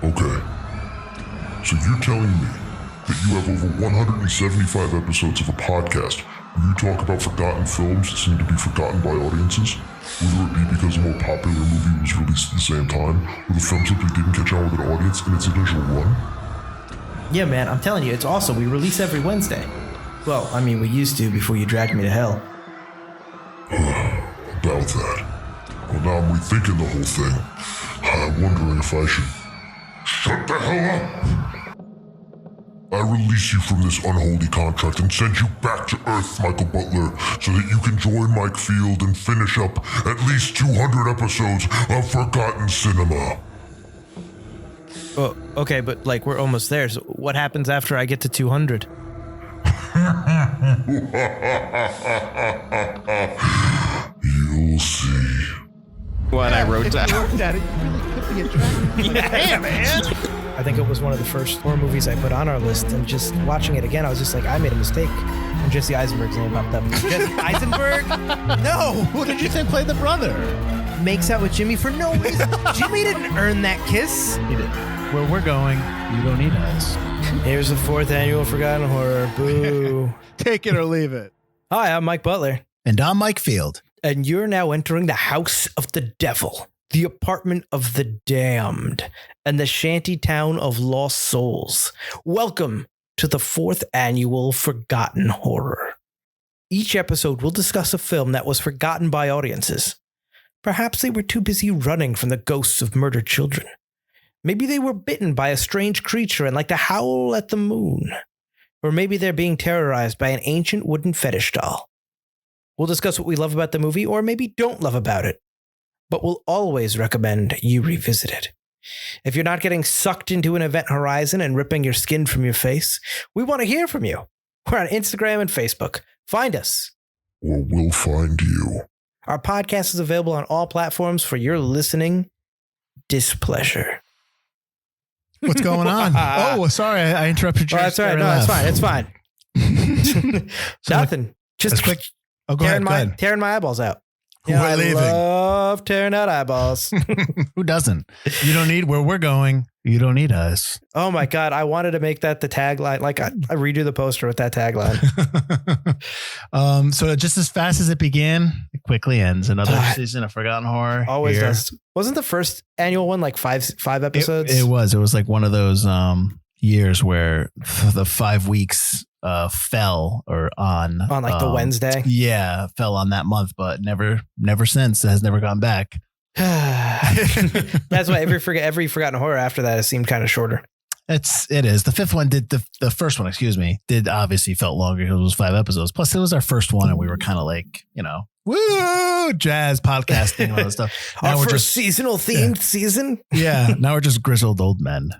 Okay. So you're telling me that you have over 175 episodes of a podcast where you talk about forgotten films that seem to be forgotten by audiences? Whether it be because a more popular movie was released at the same time, or the film simply didn't catch on with an audience in its initial run? Yeah, man, I'm telling you, it's awesome. We release every Wednesday. Well, I mean, we used to before you dragged me to hell. About that. Well, now I'm rethinking the whole thing. I'm wondering if I should shut the hell up. I release you from this unholy contract and send you back to Earth, Michael Butler, so that you can join Mike Field and finish up at least 200 episodes of forgotten cinema. Oh, okay, but like we're almost there. So what happens after I get to 200? You'll see. What I wrote down. Yeah, man. I think it was one of the first horror movies I put on our list, and just watching it again, I was just like, I made a mistake. And Jesse Eisenberg's name popped up. Jesse Eisenberg? No! Who did you think played the brother? Makes out with Jimmy for no reason. Jimmy didn't earn that kiss. He did. Where we're going, you don't need us. Here's the 4th annual Forgotten Horror. Boo. Take it or leave it. Hi, I'm Mike Butler. And I'm Mike Field. And you're now entering the house of the devil, the apartment of the damned, and the shanty town of lost souls. Welcome to the 4th annual Forgotten Horror. Each episode will discuss a film that was forgotten by audiences. Perhaps they were too busy running from the ghosts of murdered children. Maybe they were bitten by a strange creature and like to howl at the moon. Or maybe they're being terrorized by an ancient wooden fetish doll. We'll discuss what we love about the movie, or maybe don't love about it. But we'll always recommend you revisit it. If you're not getting sucked into an event horizon and ripping your skin from your face, we want to hear from you. We're on Instagram and Facebook. Find us. Or we'll find you. Our podcast is available on all platforms for your listening displeasure. What's going on? Oh, sorry, I interrupted you. Oh, that's all right. No, it's fine. Nothing. Just quick. Oh, go ahead. Tearing my eyeballs out. We're leaving. I love tearing out eyeballs. Who doesn't? You don't need where we're going. You don't need us. Oh my God. I wanted to make that the tagline. Like I redo the poster with that tagline. So just as fast as it began, it quickly ends. Another season of Forgotten Horror. Always here. does. Wasn't the first annual one like five episodes? It was like one of those years where the 5 weeks fell or on like the Wednesday. Yeah, fell on that month, but never since. It has never gone back. That's why every Forgotten Horror after that has seemed kind of shorter. It is. The 5th one did the first one, did obviously felt longer because it was 5 episodes. Plus it was our first one and we were kind of like, woo, jazz podcasting and all that stuff. Now we're just seasonal themed season. Yeah. Now we're just grizzled old men.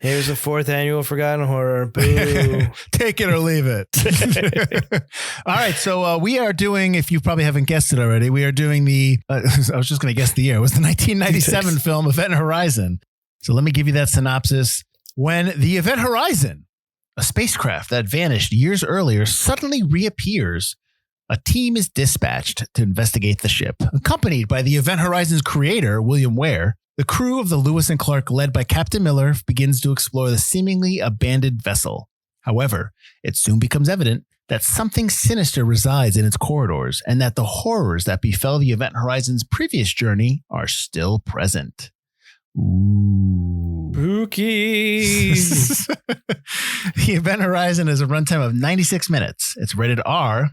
Here's the 4th annual Forgotten Horror. Boo. Take it or leave it. All right. So we are doing, if you probably haven't guessed it already, we are doing I was just going to guess the year. It was the 1997 film Event Horizon. So let me give you that synopsis. When the Event Horizon, a spacecraft that vanished years earlier, suddenly reappears, a team is dispatched to investigate the ship. Accompanied by the Event Horizon's creator, William Ware, the crew of the Lewis and Clark, led by Captain Miller, begins to explore the seemingly abandoned vessel. However, it soon becomes evident that something sinister resides in its corridors and that the horrors that befell the Event Horizon's previous journey are still present. Ooh. Spookies. The Event Horizon is a runtime of 96 minutes. It's rated R.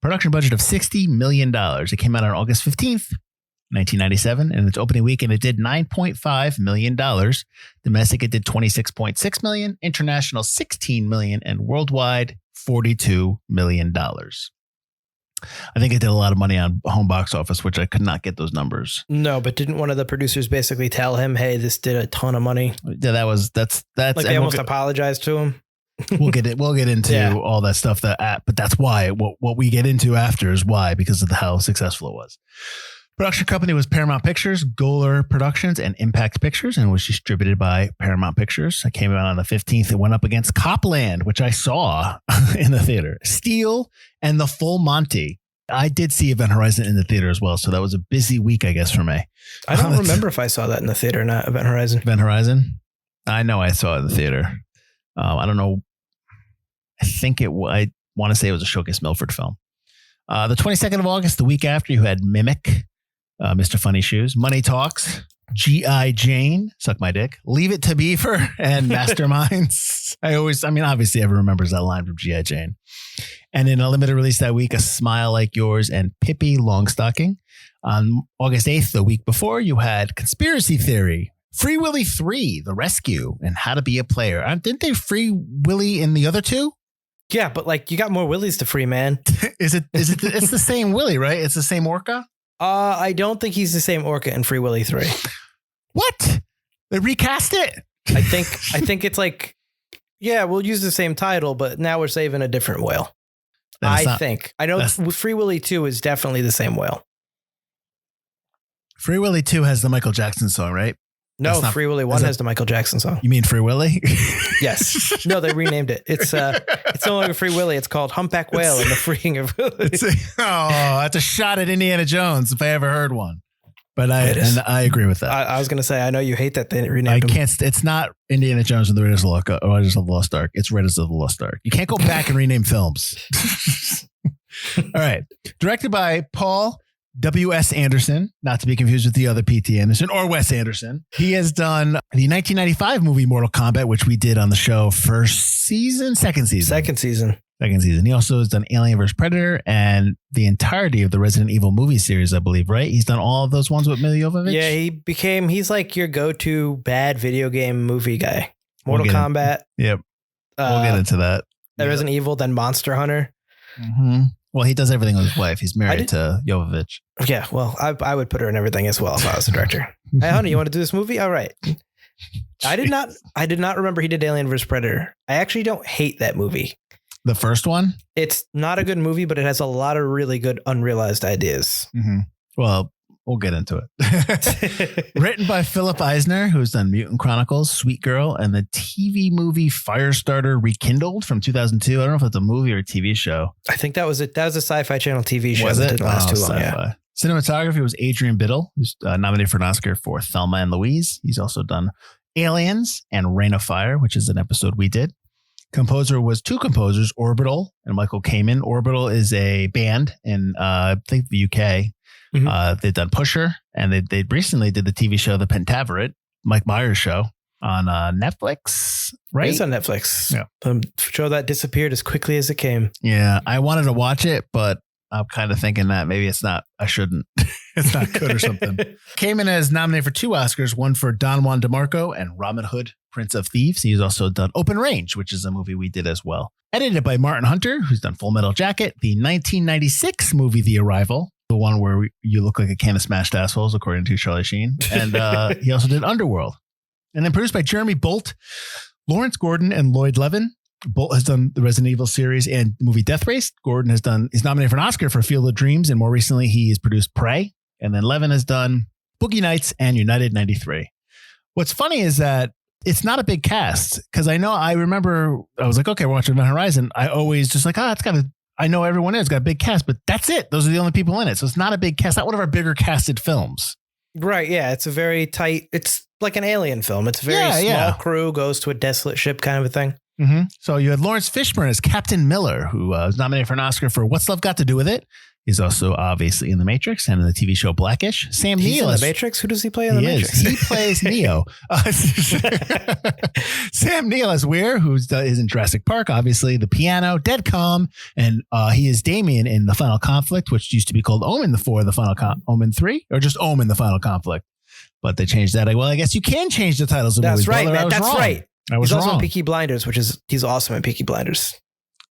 Production budget of $60 million. It came out on August 15th, 1997. And its opening weekend, it did $9.5 million. Domestic, it did $26.6 million. International, $16 million. And worldwide, $42 million. I think it did a lot of money on home box office, which I could not get those numbers. No, but didn't one of the producers basically tell him, "Hey, this did a ton of money"? Yeah, that's like they almost apologized to him. We'll get into all that stuff but that's why what we get into after is why, because of how successful it was. Production company was Paramount Pictures, Goler Productions, and Impact Pictures, and was distributed by Paramount Pictures. It came out on the 15th. It went up against Copland, which I saw in the theater, Steel, and The Full Monty. I did see Event Horizon in the theater as well. So that was a busy week, I guess, for me. I don't remember if I saw that in the theater or not, Event Horizon. Event Horizon? I know I saw it in the theater. I don't know. I want to say it was a Showcase Milford film. The 22nd of August, the week after, you had Mimic, Mr. Funny Shoes, Money Talks, G.I. Jane, Suck My Dick, Leave It to Beaver, and Masterminds. Obviously everyone remembers that line from G.I. Jane. And in a limited release that week, A Smile Like Yours and Pippi Longstocking. On August 8th, the week before, you had Conspiracy Theory, Free Willy 3, The Rescue, and How to Be a Player. Didn't they free Willy in the other two? Yeah, but like you got more Willies to free, man. Is it? It's the same Willy, right? It's the same orca? I don't think he's the same orca in Free Willy 3. What? They recast it? I think it's like, yeah, we'll use the same title, but now we're saving a different whale. I know Free Willy 2 is definitely the same whale. Free Willy 2 has the Michael Jackson song, right? No, Free Willy 1 has the Michael Jackson song. You mean Free Willy? Yes. No, they renamed it. It's no longer Free Willy. It's called Humpback Whale and the Freeing of Willy. That's a shot at Indiana Jones if I ever heard one. But I agree with that. I was going to say, I know you hate that they renamed him. It's not Indiana Jones and the Raiders of the Lost Ark. It's Raiders of the Lost Ark. You can't go back and rename films. All right. Directed by Paul W.S. Anderson, not to be confused with the other P.T. Anderson or Wes Anderson. He has done the 1995 movie Mortal Kombat, which we did on the show second season. Second season. He also has done Alien vs. Predator and the entirety of the Resident Evil movie series, I believe, right? He's done all of those ones with Milla Jovovich? Yeah, he's like your go-to bad video game movie guy. Mortal Kombat. Yep. We'll get into that. Resident Evil, then Monster Hunter. Mm-hmm. Well, he does everything with his wife. He's married to Jovovich. Yeah, well, I would put her in everything as well if I was the director. Hey, honey, you want to do this movie? All right. I did not remember he did Alien vs. Predator. I actually don't hate that movie. The first one? It's not a good movie, but it has a lot of really good unrealized ideas. Mm-hmm. Well, we'll get into it. Written by Philip Eisner, who's done Mutant Chronicles, Sweet Girl, and the TV movie Firestarter Rekindled from 2002. I don't know if it's a movie or a TV show. I think that was it. That was a Sci-Fi Channel TV show. Was it? That didn't last too long. Sci-fi. Yeah. Cinematography was Adrian Biddle, who's nominated for an Oscar for Thelma and Louise. He's also done Aliens and Reign of Fire, which is an episode we did. Composer was two composers, Orbital and Michael Kamen. Orbital is a band in, I think, the UK. Mm-hmm. They've done Pusher, and they recently did the TV show The Pentaverate, Mike Myers' show on Netflix, right? It's on Netflix. Yeah. The show that disappeared as quickly as it came. Yeah, I wanted to watch it, but I'm kind of thinking that maybe it's not, I shouldn't. It's not good or something. Kamen is nominated for 2 Oscars, one for Don Juan DeMarco and Robin Hood, Prince of Thieves. He's also done Open Range, which is a movie we did as well. Edited by Martin Hunter, who's done Full Metal Jacket, the 1996 movie The Arrival, the one where you look like a can of smashed assholes, according to Charlie Sheen. And he also did Underworld. And then produced by Jeremy Bolt, Lawrence Gordon, and Lloyd Levin. Bolt has done the Resident Evil series and movie Death Race. Gordon is nominated for an Oscar for Field of Dreams, and more recently he has produced Prey. And then Levin has done Boogie Nights and United 93. What's funny is that it's not a big cast, because I remember I was like, okay, we're watching Event Horizon. I always just like, I know everyone is, it's got a big cast, but that's it. Those are the only people in it. So it's not a big cast, not one of our bigger casted films. Right. Yeah. It's a very tight, it's like an alien film. It's a very small crew, goes to a desolate ship kind of a thing. Mm-hmm. So you had Laurence Fishburne as Captain Miller, who was nominated for an Oscar for What's Love Got to Do with It? He's also obviously in The Matrix and in the TV show Blackish. Sam Neill in The Matrix? Who does he play in The Matrix? He plays Neo. Sam Neill as Weir, who is in Jurassic Park, obviously, The Piano, Dead Calm, and he is Damien in The Final Conflict, which used to be called Omen 4, The Final Omen 3, or just Omen, The Final Conflict. But they changed that. Well, I guess you can change the titles of movies. Right, That's right. He's also in Peaky Blinders, he's awesome in Peaky Blinders.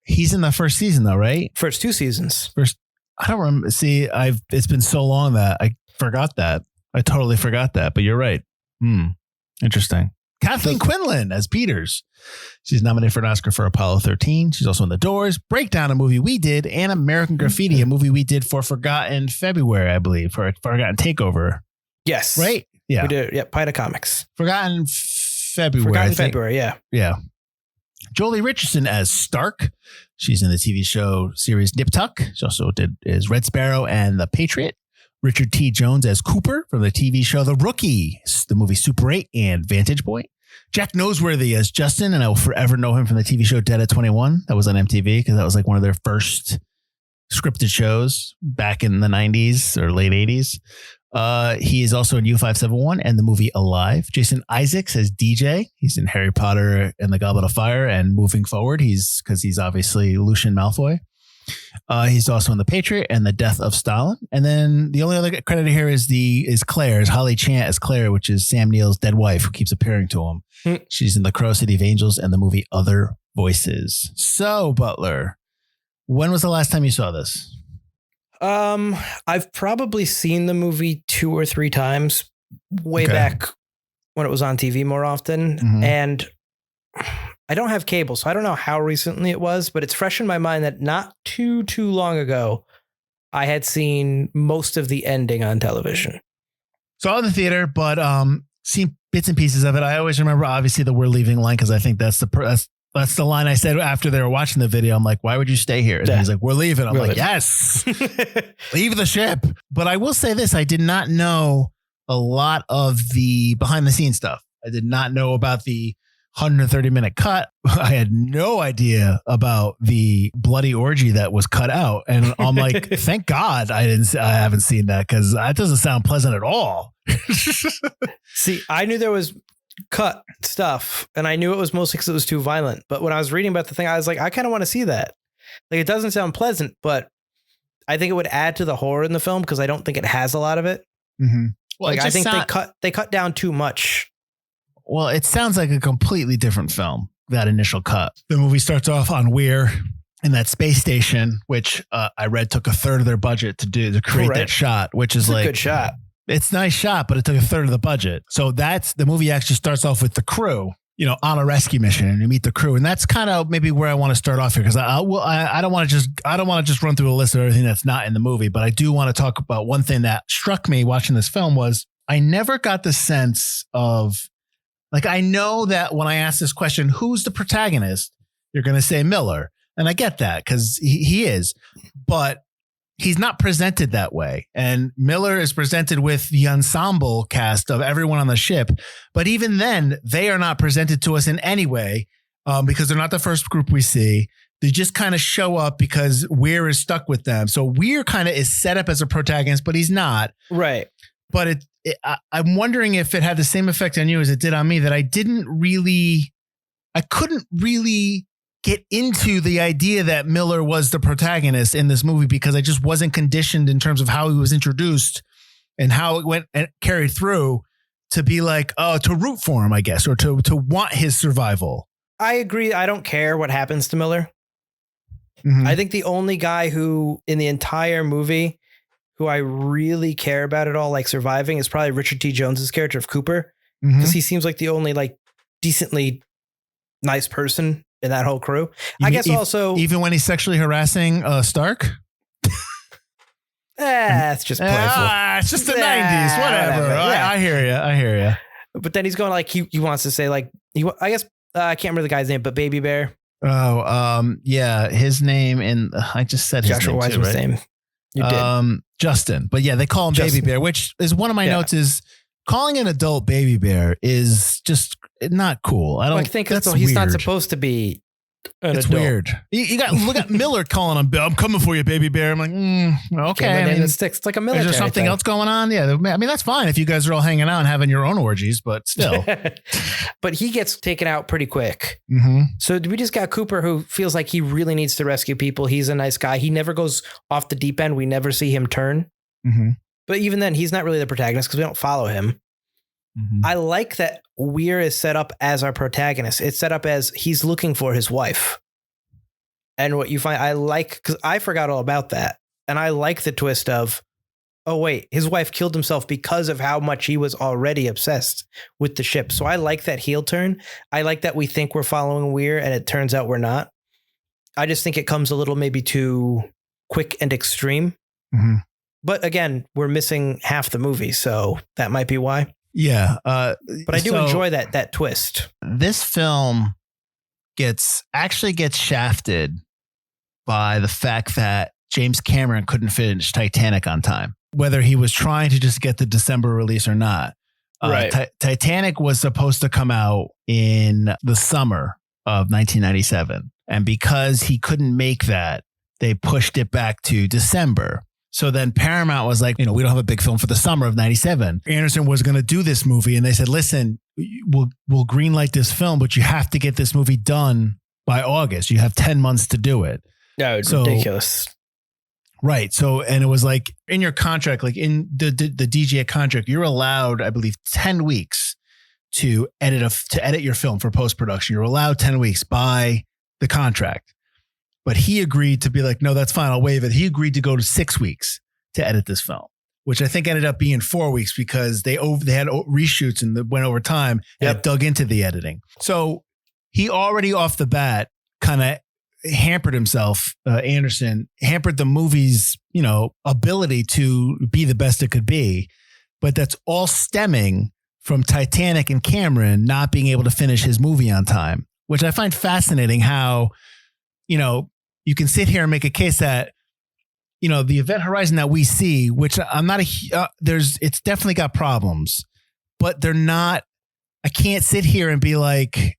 He's in the first season, though, right? First 2 seasons. I don't remember. See, it's been so long that I forgot that. I totally forgot that, but you're right. Interesting. Kathleen Quinlan as Peters. She's nominated for an Oscar for Apollo 13. She's also in The Doors, Breakdown, a movie we did, and American Graffiti, a movie we did for Forgotten February, I believe, for Forgotten Takeover. Yes. Right? Yeah. We did. Yeah. Pida Comics. Forgotten February. Yeah. Yeah. Jolie Richardson as Stark. She's in the TV show series Nip Tuck. She also is Red Sparrow and The Patriot. Richard T. Jones as Cooper from the TV show The Rookie, the movie Super 8, and Vantage Point. Jack Noseworthy as Justin, and I will forever know him from the TV show Dead at 21. That was on MTV because that was like one of their first scripted shows back in the 90s or late 80s. He is also in U571 and the movie Alive. Jason Isaacs as DJ. He's in Harry Potter and the Goblet of Fire, and moving forward, he's obviously Lucian Malfoy. He's also in The Patriot and The Death of Stalin. And then the only other credit here is Claire, is Holly Chant as Claire, which is Sam Neill's dead wife who keeps appearing to him. She's in The Crow City of Angels and the movie Other Voices. So, Butler, when was the last time you saw this? I've probably seen the movie 2 or 3 times way back when it was on TV more often. Mm-hmm. And I don't have cable, so I don't know how recently it was, but it's fresh in my mind that not too long ago, I had seen most of the ending on television. Saw it in the theater, but seen bits and pieces of it. I always remember, obviously, the "we're leaving" line because I think that's the line I said after they were watching the video. I'm like, why would you stay here? And he's like, we're leaving. I'm like, yes, leave the ship. But I will say this. I did not know a lot of the behind the scenes stuff. I did not know about the 130-minute cut. I had no idea about the bloody orgy that was cut out. And I'm like, thank God I haven't seen that because that doesn't sound pleasant at all. See, I knew there was cut stuff and I knew it was mostly because it was too violent. But when I was reading about the thing, I was like, I kind of want to see that. Like, it doesn't sound pleasant, but I think it would add to the horror in the film because I don't think it has a lot of it. Mm-hmm. Well, like, I think they cut down too much. Well, it sounds like a completely different film, that initial cut. The movie starts off on Weir in that space station, which I read took a third of their budget to create that shot, which is like a good shot. It's a nice shot, but it took a third of the budget. So that's the movie actually starts off with the crew, on a rescue mission, and you meet the crew. And that's kind of maybe where I want to start off here. Cause I don't want to just run through a list of everything that's not in the movie, but I do want to talk about one thing that struck me watching this film was I never got the sense of, like, I know that when I ask this question, who's the protagonist? You're going to say Miller. And I get that because he is, but he's not presented that way. And Miller is presented with the ensemble cast of everyone on the ship. But even then, they are not presented to us in any way because they're not the first group we see. They just kind of show up because Weir is stuck with them. So Weir kind of is set up as a protagonist, but he's not. Right. But I'm wondering if it had the same effect on you as it did on me, that I couldn't really get into the idea that Miller was the protagonist in this movie because I just wasn't conditioned in terms of how he was introduced and how it went and carried through to be like, to root for him, I guess, or to want his survival. I agree. I don't care what happens to Miller. Mm-hmm. I think the only guy who in the entire movie who I really care about at all, like surviving, is probably Richard T. Jones's character of Cooper, because he seems like the only like decently nice person in that whole crew. I guess also even when he's sexually harassing Stark. It's just playful. It's just the 90s. Whatever. Yeah. I hear you. But then he's going like he wants to say like I guess I can't remember the guy's name, but Baby Bear. Oh, yeah, his name I just said his Joshua name Wiseman's too, right? name. You did. Justin. But yeah, they call him Justin. Baby Bear, which is one of my notes is calling an adult Baby Bear is just not cool. I don't think that's he's not supposed to be an it's adult. Weird. You got look at Miller calling him, I'm coming for you, Baby Bear. I'm like, okay. It's like a military. Is there something else going on? Yeah. I mean, that's fine if you guys are all hanging out and having your own orgies, but still. But he gets taken out pretty quick. Mm-hmm. So we just got Cooper, who feels like he really needs to rescue people. He's a nice guy. He never goes off the deep end. We never see him turn. Mm-hmm. But even then, he's not really the protagonist because we don't follow him. Mm-hmm. I like that Weir is set up as our protagonist. It's set up as he's looking for his wife. And what you find, I like, because I forgot all about that. And I like the twist of, oh, wait, his wife killed himself because of how much he was already obsessed with the ship. So I like that heel turn. I like that we think we're following Weir and it turns out we're not. I just think it comes a little maybe too quick and extreme. Mm-hmm. But again, we're missing half the movie. So that might be why. Yeah. But I do enjoy that twist. This film gets shafted by the fact that James Cameron couldn't finish Titanic on time, whether he was trying to just get the December release or not. Right. Titanic was supposed to come out in the summer of 1997. And because he couldn't make that, they pushed it back to December. So then Paramount was like, we don't have a big film for the summer of 97. Anderson was going to do this movie. And they said, listen, we'll greenlight this film, but you have to get this movie done by August. You have 10 months to do it. No, it's ridiculous. Right. So, and it was like in your contract, like in the DGA contract, you're allowed, I believe, 10 weeks to edit your film for post-production. You're allowed 10 weeks by the contract. But he agreed to be like, no, that's fine. I'll waive it. He agreed to go to 6 weeks to edit this film, which I think ended up being 4 weeks because they had reshoots and went over time and dug into the editing. So he already off the bat kind of hampered himself, Anderson, hampered the movie's, ability to be the best it could be. But that's all stemming from Titanic and Cameron not being able to finish his movie on time, which I find fascinating how, you can sit here and make a case that, the Event Horizon that we see, which I'm not it's definitely got problems, but they're not, I can't sit here and be like,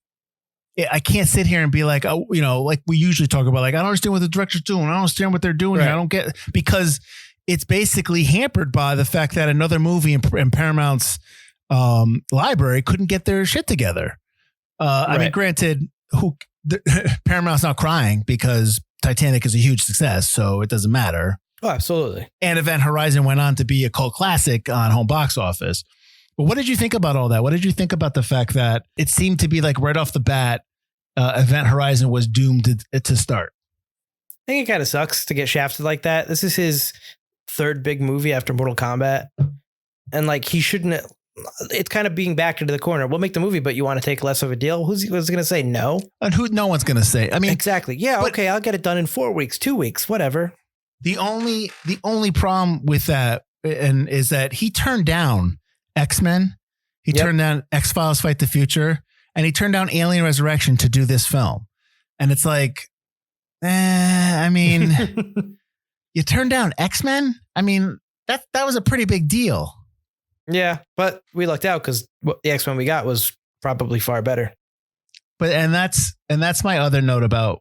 oh, like we usually talk about, like, I don't understand what the director's doing. I don't understand what they're doing. Right. I don't get, because it's basically hampered by the fact that another movie in Paramount's library couldn't get their shit together. Right. I mean, granted, Paramount's not crying because Titanic is a huge success, so it doesn't matter. Oh, absolutely. And Event Horizon went on to be a cult classic on home box office. But what did you think about all that? What did you think about the fact that it seemed to be like right off the bat, Event Horizon was doomed to start? I think it kind of sucks to get shafted like that. This is his third big movie after Mortal Kombat. And like, he shouldn't, it's kind of being backed into the corner. We'll make the movie, but you want to take less of a deal? Who's going to say no? And no one's going to say. I mean, exactly. Yeah. Okay. I'll get it done in 4 weeks, 2 weeks, whatever. The only problem with that is that he turned down X-Men. He turned down X-Files Fight the Future, and he turned down Alien Resurrection to do this film. And it's like, I mean, you turned down X-Men? I mean, that was a pretty big deal. Yeah, but we lucked out because the X-Men we got was probably far better. But and that's my other note about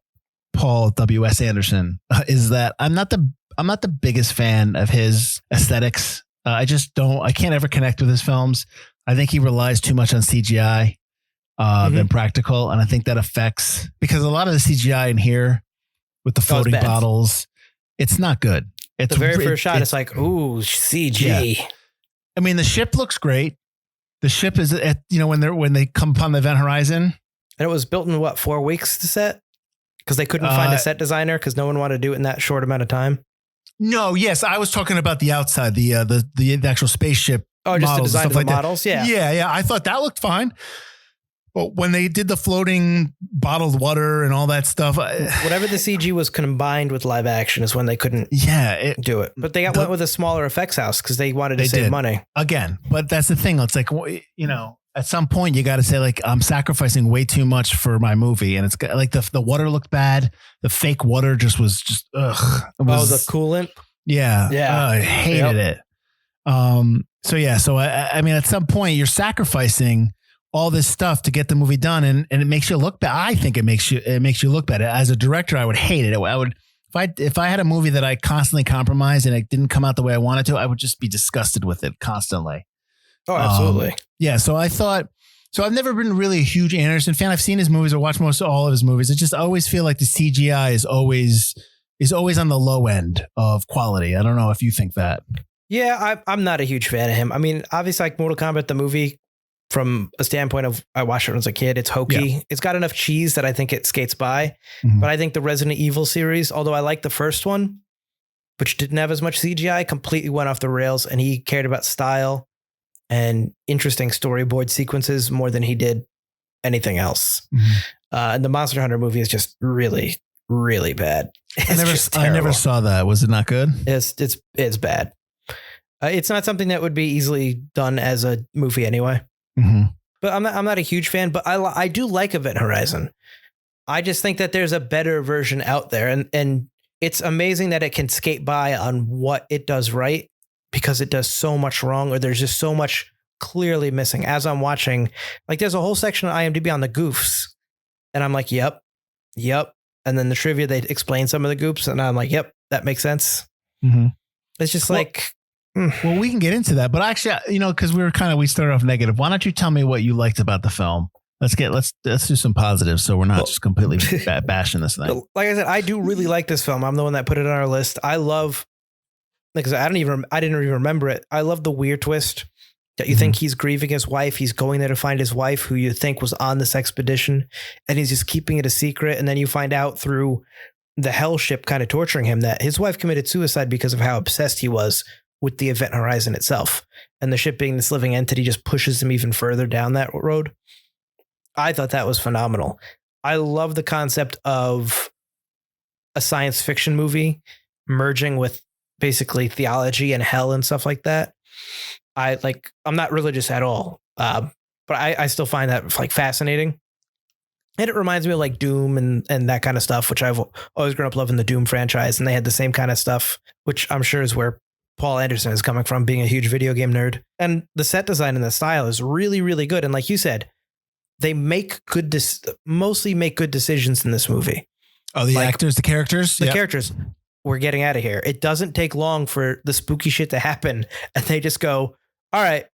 Paul W.S. Anderson is that I'm not the biggest fan of his aesthetics. I can't ever connect with his films. I think he relies too much on CGI than practical, and I think that affects, because a lot of the CGI in here with the floating bottles, it's not good. It's the very first shot. It's like, ooh, CG. Yeah. I mean, the ship looks great. The ship is at, when they come upon the Event Horizon. And it was built in 4 weeks to set? Because they couldn't find a set designer because no one wanted to do it in that short amount of time. No, yes, I was talking about the outside, the actual spaceship. Oh, just the design of the models. Yeah. Yeah. I thought that looked fine. But when they did the floating bottled water and all that stuff, whatever the CG was combined with live action is when they couldn't do it. But they went with a smaller effects house because they wanted to save money. Again, but that's the thing. It's like, at some point you got to say, like, I'm sacrificing way too much for my movie. And it's like the water looked bad. The fake water was ugh. The coolant. Yeah. Yeah. I hated it. So I mean, at some point you're sacrificing all this stuff to get the movie done, and it makes you look bad. I think it makes you look bad. As a director, I would hate it. I would, if I had a movie that I constantly compromised and it didn't come out the way I wanted to, I would just be disgusted with it constantly. Oh, absolutely. Yeah. So I've never been really a huge Anderson fan. I've seen his movies or watched most of all of his movies. I just always feel like the CGI is always on the low end of quality. I don't know if you think that. Yeah, I'm not a huge fan of him. I mean, obviously, like Mortal Kombat, the movie, from a standpoint of I watched it when I was a kid, it's hokey. Yeah. It's got enough cheese that I think it skates by. Mm-hmm. But I think the Resident Evil series, although I like the first one, which didn't have as much CGI, completely went off the rails, and he cared about style and interesting storyboard sequences more than he did anything else. Mm-hmm. And the Monster Hunter movie is just really, really bad. I never saw that. Was it not good? It's bad. It's not something that would be easily done as a movie anyway. Mm-hmm. But I'm not a huge fan, but I do like Event Horizon. I just think that there's a better version out there. And it's amazing that it can skate by on what it does right because it does so much wrong, or there's just so much clearly missing. As I'm watching, like there's a whole section of IMDb on the goofs, and I'm like, yep. And then the trivia, they explain some of the goofs, and I'm like, yep, that makes sense. Mm-hmm. It's just Well, we can get into that, but actually, because we started off negative. Why don't you tell me what you liked about the film? Let's do some positives, so we're not just completely bashing this thing. Like I said, I do really like this film. I'm the one that put it on our list. I love, because I didn't even remember it. I love the weird twist that you think he's grieving his wife. He's going there to find his wife, who you think was on this expedition, and he's just keeping it a secret. And then you find out through the hell ship kind of torturing him that his wife committed suicide because of how obsessed he was with the Event Horizon itself. And the ship being this living entity just pushes him even further down that road. I thought that was phenomenal. I love the concept of a science fiction movie merging with basically theology and hell and stuff like that. I'm not religious at all, but I still find that like fascinating. And it reminds me of like Doom and that kind of stuff, which I've always grown up loving the Doom franchise. And they had the same kind of stuff, which I'm sure is where Paul Anderson is coming from, being a huge video game nerd. And the set design and the style is really, really good. And like you said, they mostly make good decisions in this movie. Oh, the actors, the characters? The characters. We're getting out of here. It doesn't take long for the spooky shit to happen. And they just go, all right,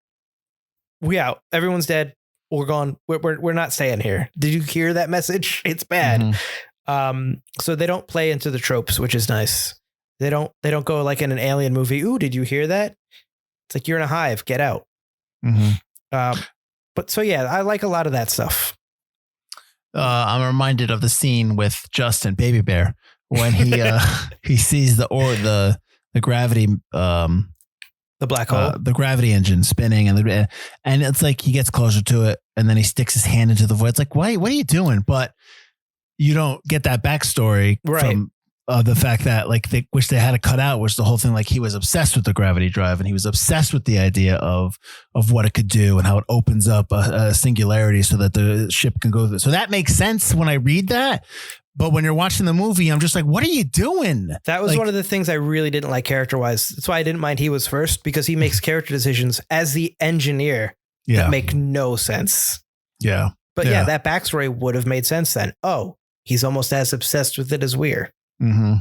we out. Everyone's dead. We're gone. We're not staying here. Did you hear that message? It's bad. So they don't play into the tropes, which is nice. They don't go like in an alien movie. Ooh, did you hear that? It's like, you're in a hive. Get out. But so, yeah, I like a lot of that stuff. I'm reminded of the scene with Justin, Baby Bear, when he sees the gravity, the black hole, the gravity engine spinning, and it's like he gets closer to it, and then he sticks his hand into the void. It's like, what are you doing? But you don't get that backstory from the fact that like they wish they had to cut out, which the whole thing, like he was obsessed with the gravity drive, and he was obsessed with the idea of what it could do and how it opens up a singularity so that the ship can go through. So that makes sense when I read that. But when you're watching the movie, I'm just like, what are you doing? That was one of the things I really didn't like character-wise. That's why I didn't mind he was first, because he makes character decisions as the engineer that make no sense. Yeah. But yeah, that backstory would have made sense then. Oh, he's almost as obsessed with it as we are. Mm-hmm.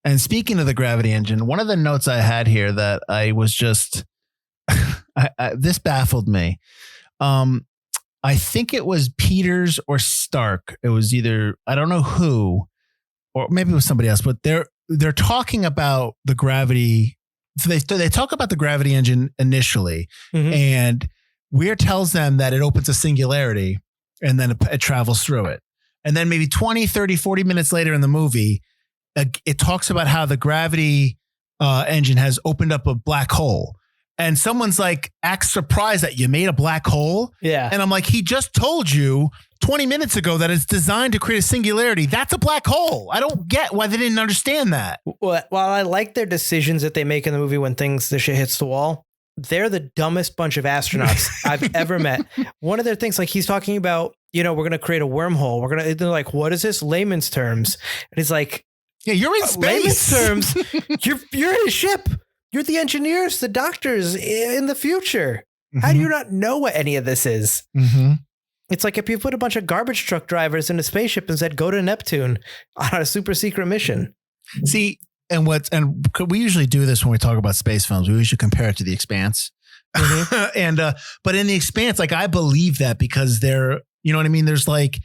And speaking of the gravity engine, one of the notes I had here that I was just, this baffled me. I think it was Peters or Stark. It was either, I don't know who, or maybe it was somebody else, but they're talking about the gravity. So they talk about the gravity engine initially, and Weir tells them that it opens a singularity and then it travels through it. And then maybe 20, 30, 40 minutes later in the movie, it talks about how the gravity engine has opened up a black hole. And someone's like, act surprised that you made a black hole. Yeah. And I'm like, he just told you 20 minutes ago that it's designed to create a singularity. That's a black hole. I don't get why they didn't understand that. Well, while I like their decisions that they make in the movie when the shit hits the wall, they're the dumbest bunch of astronauts I've ever met. One of their things, like he's talking about, we're going to create a wormhole. They're like, what is this? Layman's terms. And he's like, yeah, you're in space. Layman's terms. You're in a ship. You're the engineers, the doctors in the future. How do you not know what any of this is? It's like if you put a bunch of garbage truck drivers in a spaceship and said, go to Neptune on a super secret mission. See, and we usually do this when we talk about space films. We usually compare it to The Expanse. But in The Expanse, like I believe that because you know what I mean? There's like,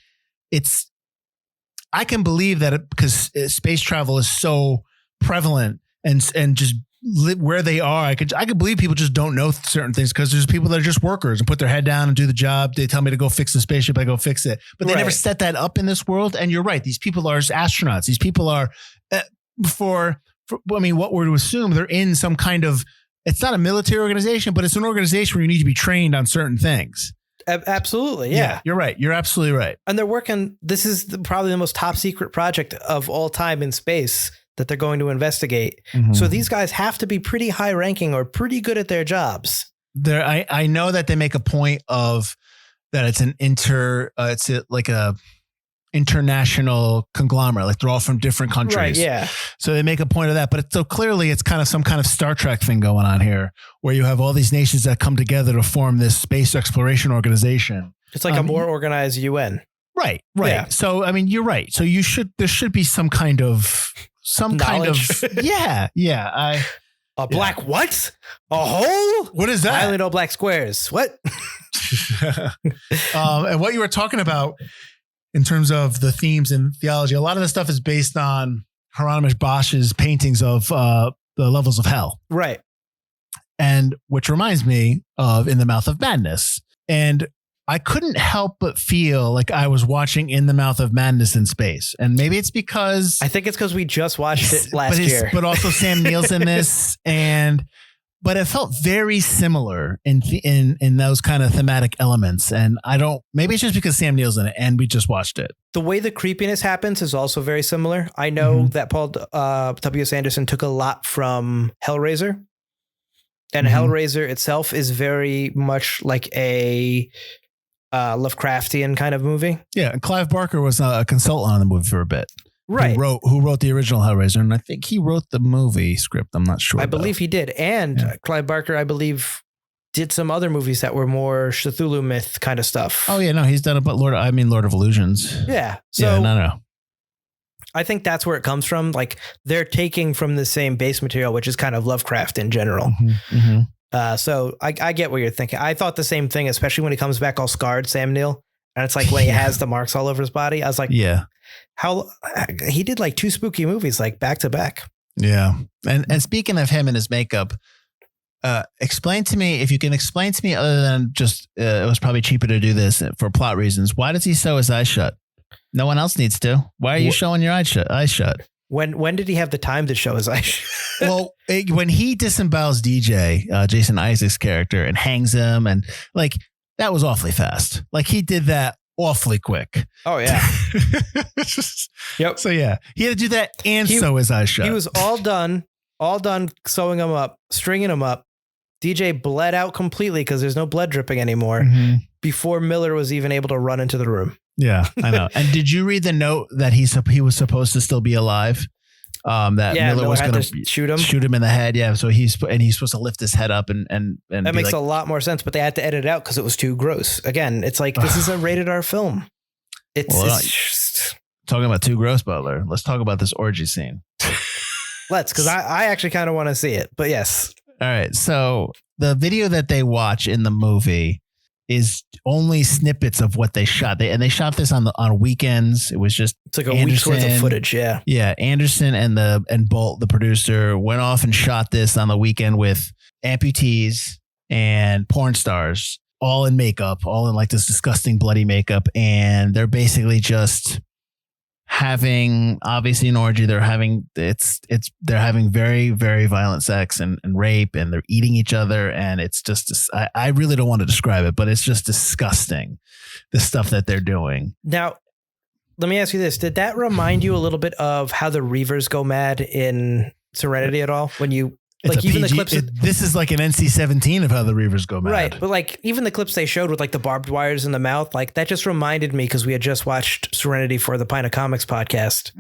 I can believe that because space travel is so prevalent and just where they are. I could believe people just don't know certain things because there's people that are just workers and put their head down and do the job. They tell me to go fix the spaceship. I go fix it, but they never set that up in this world. And you're right. These people are astronauts. These people are what we're to assume they're in some kind of, it's not a military organization, but it's an organization where you need to be trained on certain things. Absolutely. Yeah. You're right. You're absolutely right. And they're working. This is probably the most top secret project of all time in space that they're going to investigate. So these guys have to be pretty high ranking or pretty good at their jobs. I know that they make a point of that it's an international conglomerate. Like they're all from different countries. Right, yeah. So they make a point of that. But so clearly it's kind of some kind of Star Trek thing going on here where you have all these nations that come together to form this space exploration organization. It's like a more organized UN. Right. Yeah. So, I mean, you're right. So there should be some kind of, Knowledge. yeah. A black what? A hole? What is that? I only know black squares. What? And what you were talking about in terms of the themes and theology, a lot of the stuff is based on Hieronymus Bosch's paintings of the levels of hell. Right. And which reminds me of In the Mouth of Madness. And I couldn't help but feel like I was watching In the Mouth of Madness in space. And maybe it's because I think it's because we just watched it last year. But also Sam Neill's in this. But it felt very similar in those kind of thematic elements. And maybe it's just because Sam Neill's in it and we just watched it. The way the creepiness happens is also very similar. I know that Paul W.S. Anderson took a lot from Hellraiser. And Hellraiser itself is very much like a Lovecraftian kind of movie. Yeah. And Clive Barker was a consultant on the movie for a bit. Right. Who wrote the original Hellraiser. And I think he wrote the movie script. I'm not sure. I believe he did. And Clive Barker, I believe, did some other movies that were more Cthulhu myth kind of stuff. Oh, yeah. No, he's done Lord of Illusions. Yeah. So yeah, no. I think that's where it comes from. Like they're taking from the same base material, which is kind of Lovecraft in general. So I get what you're thinking. I thought the same thing, especially when he comes back all scarred, Sam Neill. And it's like when he has the marks all over his body. I was like, how he did like 2 spooky movies, like back to back. Yeah. And speaking of him and his makeup, explain to me, if you can explain to me other than just, it was probably cheaper to do this for plot reasons. Why does he sew his eyes shut? No one else needs to. Why are you showing your eyes shut? When did he have the time to show his eyes? Well, when he disembowels DJ, Jason Isaacs' character, and hangs him, and like that was awfully fast. Like he did that awfully quick. Oh yeah. Yep. So yeah, he had to do that and sew his eyes shut. He was all done sewing them up, stringing them up. DJ bled out completely because there's no blood dripping anymore before Miller was even able to run into the room. Yeah, I know. And did you read the note that he was supposed to still be alive? Miller was going to shoot him in the head. Yeah. So he's supposed to lift his head up and that makes a lot more sense, but they had to edit it out because it was too gross. Again, it's like, this is a rated R film. It's just talking about too gross, Butler. Let's talk about this orgy scene. Because I actually kind of want to see it, but yes. All right. So the video that they watch in the movie is only snippets of what they shot. They shot this on weekends. It was just it's like a week's worth of footage. Yeah. Yeah. Anderson and Bolt, the producer, went off and shot this on the weekend with amputees and porn stars, all in makeup, all in like this disgusting bloody makeup. And they're basically just having obviously an orgy. They're having very, very violent sex and rape, and they're eating each other. And it's just, I really don't want to describe it, but it's just disgusting, the stuff that they're doing. Now, let me ask you this. Did that remind you a little bit of how the Reavers go mad in Serenity at all? When you like even the clips, this is like an NC-17 of how the Reavers go mad. Right. But like even the clips they showed with like the barbed wires in the mouth, like that just reminded me, because we had just watched Serenity for the Pint of Comics podcast.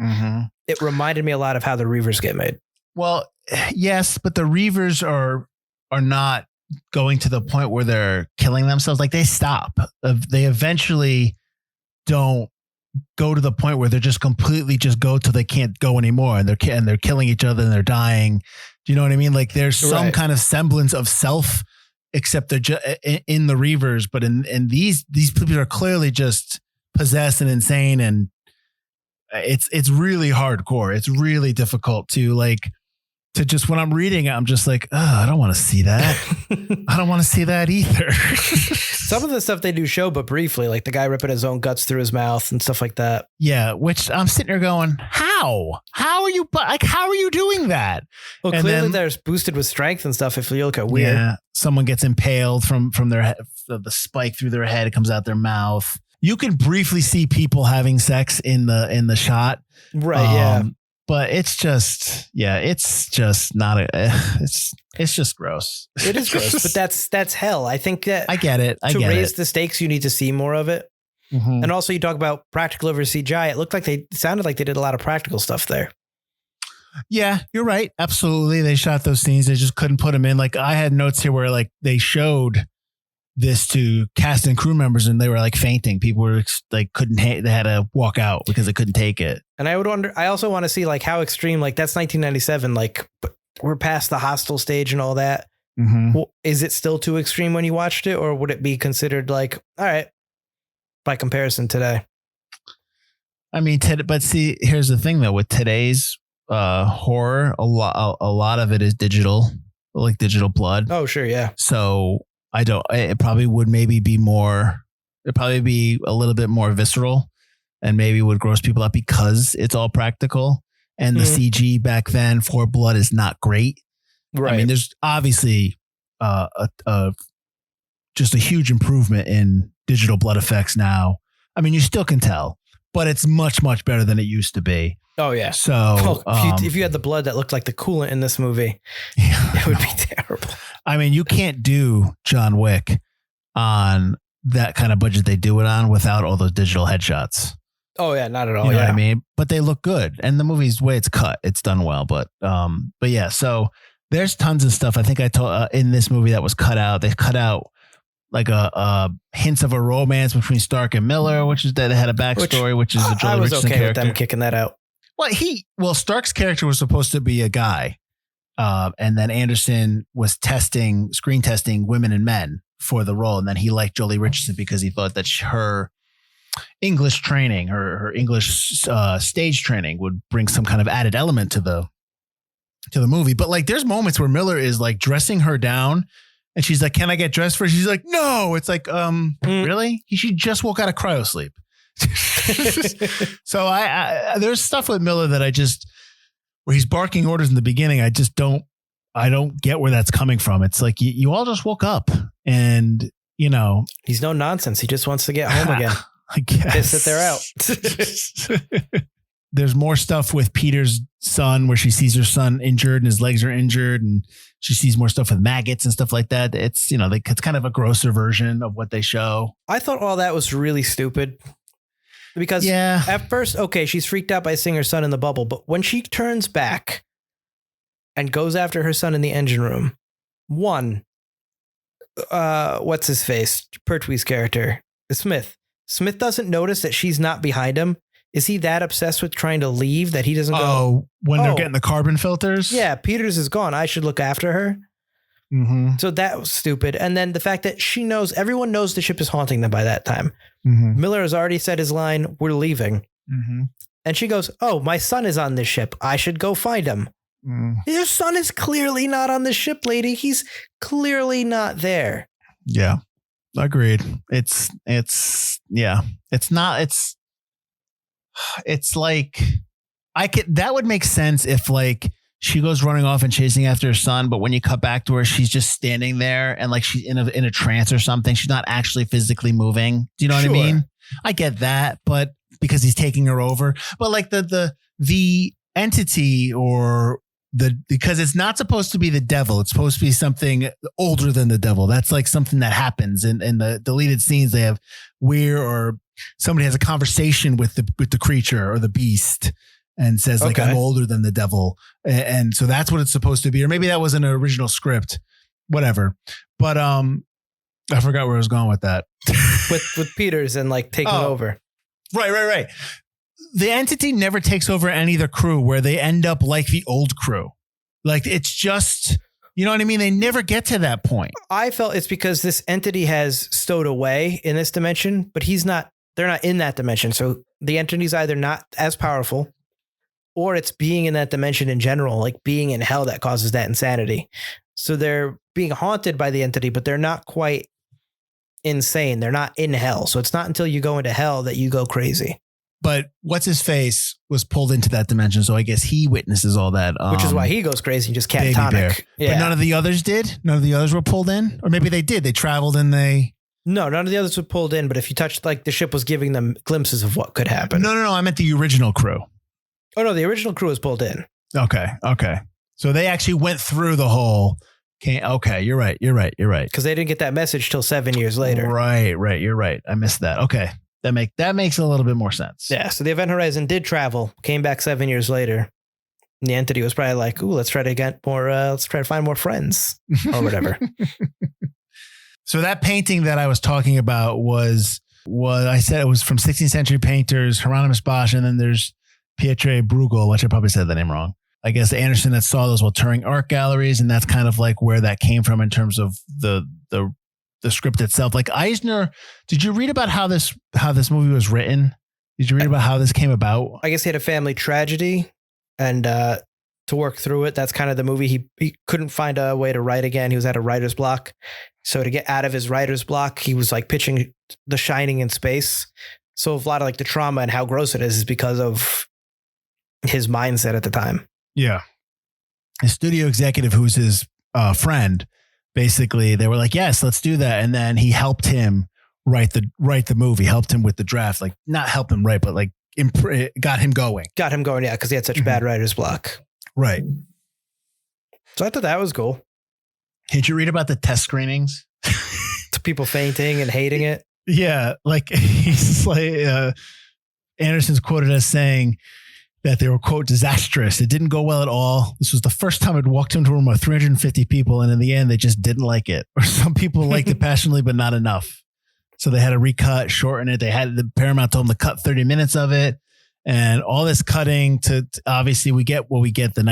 It reminded me a lot of how the Reavers get made. Well, yes, but the Reavers are not going to the point where they're killing themselves. Like they stop. They eventually don't go to the point where they're just completely just go till they can't go anymore, and they're killing each other and they're dying. Do you know what I mean? Like there's some kind of semblance of self, except they're just in the Reavers, but in these people are clearly just possessed and insane, and it's really hardcore. It's really difficult to just, when I'm reading it, I'm just like, oh, I don't want to see that. I don't want to see that either. Some of the stuff they do show, but briefly, like the guy ripping his own guts through his mouth and stuff like that. Yeah, which I'm sitting there going, how are you doing that? Well, and clearly they're boosted with strength and stuff. If you look at weird, yeah, someone gets impaled from their head, the spike through their head. It comes out their mouth. You can briefly see people having sex in the shot, right? Yeah. But it's just not it's just gross. It is gross, but that's hell. I think that I get it. To raise the stakes, you need to see more of it. Mhm. And also, you talk about practical over CGI. It sounded like they did a lot of practical stuff there. Yeah, you're right. Absolutely. They shot those scenes. They just couldn't put them in. Like I had notes here where like they showed this to cast and crew members and they were like fainting. People were like, they had to walk out because they couldn't take it. And I also want to see like how extreme, like that's 1997. Like we're past the hostile stage and all that. Mm-hmm. Well, is it still too extreme when you watched it, or would it be considered like, all right, by comparison today? I mean, but see, here's the thing though, with today's horror, a lot of it is digital, like digital blood. Oh, sure. Yeah. So it probably would maybe be more, it'd probably be a little bit more visceral and maybe would gross people out because it's all practical. And the CG back then for blood is not great. Right. I mean, there's obviously just a huge improvement in digital blood effects now. I mean, you still can tell, but it's much, much better than it used to be. Oh, yeah. So if you had the blood that looked like the coolant in this movie, it would be terrible. I mean, you can't do John Wick on that kind of budget they do it on without all those digital headshots. Oh, yeah, not at all. You know what I mean? But they look good. And the movie's way it's cut, it's done well. But yeah, so there's tons of stuff. I think I told in this movie that was cut out. They cut out like a hints of a romance between Stark and Miller, which is that it had a backstory, which is a Joel Richardson okay character. with them kicking that out. Well, Stark's character was supposed to be a guy. And then Anderson was screen testing women and men for the role. And then he liked Jolie Richardson because he thought that her English training, her English stage training would bring some kind of added element to the movie. But like, there's moments where Miller is like dressing her down and she's like, can I get dressed for? She's like, no. It's like, really? She just woke out of cryo sleep. So I there's stuff with Miller that where he's barking orders in the beginning. I don't get where that's coming from. It's like you all just woke up and he's no nonsense. He just wants to get home again. I guess Piss that they're out. There's more stuff with Peter's son where she sees her son injured and his legs are injured, and she sees more stuff with maggots and stuff like that. It's it's kind of a grosser version of what they show. I thought all that was really stupid. Because at first, okay, she's freaked out by seeing her son in the bubble. But when she turns back and goes after her son in the engine room, what's his face? Pertwee's character, Smith. Smith doesn't notice that she's not behind him. Is he that obsessed with trying to leave that he doesn't go? Oh, when they're getting the carbon filters? Yeah, Peters is gone. I should look after her. Mm-hmm. So that was stupid. And then the fact that everyone knows the ship is haunting them by that time. Mm-hmm. Miller has already said his line, we're leaving. Mm-hmm. And she goes, oh, my son is on this ship. I should go find him. Your son is clearly not on the ship, lady. He's clearly not there. Yeah, agreed. It's like that would make sense if like she goes running off and chasing after her son, but when you cut back to her, she's just standing there and like she's in a trance or something. She's not actually physically moving. Do you know what I mean? I get that, but because he's taking her over. But like the entity because it's not supposed to be the devil. It's supposed to be something older than the devil. That's like something that happens in the deleted scenes. They have or somebody has a conversation with the creature or the beast and says like, I'm older than the devil. And so that's what it's supposed to be. Or maybe that was an original script, whatever. But I forgot where I was going with that. with Peters and like taking over. Right. The entity never takes over any of the crew where they end up like the old crew. Like it's just, you know what I mean? They never get to that point. I felt it's because this entity has stowed away in this dimension, but they're not in that dimension. So the entity's either not as powerful or it's being in that dimension in general, like being in hell that causes that insanity. So they're being haunted by the entity, but they're not quite insane. They're not in hell. So it's not until you go into hell that you go crazy. But what's his face was pulled into that dimension. So I guess he witnesses all that. Which is why he goes crazy and just catatonic. Yeah. But none of the others did? None of the others were pulled in? Or maybe they did. They traveled and they... No, none of the others were pulled in. But if you touched, like the ship was giving them glimpses of what could happen. No. I meant the original crew. Oh, no. The original crew was pulled in. Okay. So they actually went through the whole... Okay, you're right. Because they didn't get that message till 7 years later. Right. You're right. I missed that. Okay. That makes a little bit more sense. Yeah. So the Event Horizon did travel, came back 7 years later. And the entity was probably like, ooh, let's try to find more friends or whatever. So that painting that I was talking about was I said it was from 16th century painters, Hieronymus Bosch, and then there's Pietre Bruegel, which I probably said the name wrong. I guess Anderson that saw those while touring art galleries, and that's kind of like where that came from in terms of the script itself. Like Eisner, did you read about how this movie was written? Did you read about how this came about? I guess he had a family tragedy, and to work through it, that's kind of the movie. He couldn't find a way to write again. He was at a writer's block. So to get out of his writer's block, he was like pitching The Shining in space. So a lot of like the trauma and how gross it is because of his mindset at the time. Yeah. His studio executive, who's his friend, basically, they were like, yes, let's do that. And then he helped him write the movie, helped him with the draft, like not help him write, but like got him going. Yeah, because he had such bad writer's block. Right. So I thought that was cool. Did you read about the test screenings? To people fainting and hating it. Yeah. Like he's like, Anderson's quoted as saying that they were, quote, disastrous. It didn't go well at all. This was the first time I'd walked into a room with 350 people. And in the end, they just didn't like it. Or some people liked it passionately, but not enough. So they had to recut, shorten it. The Paramount told them to cut 30 minutes of it. And all this cutting to obviously we get what we get the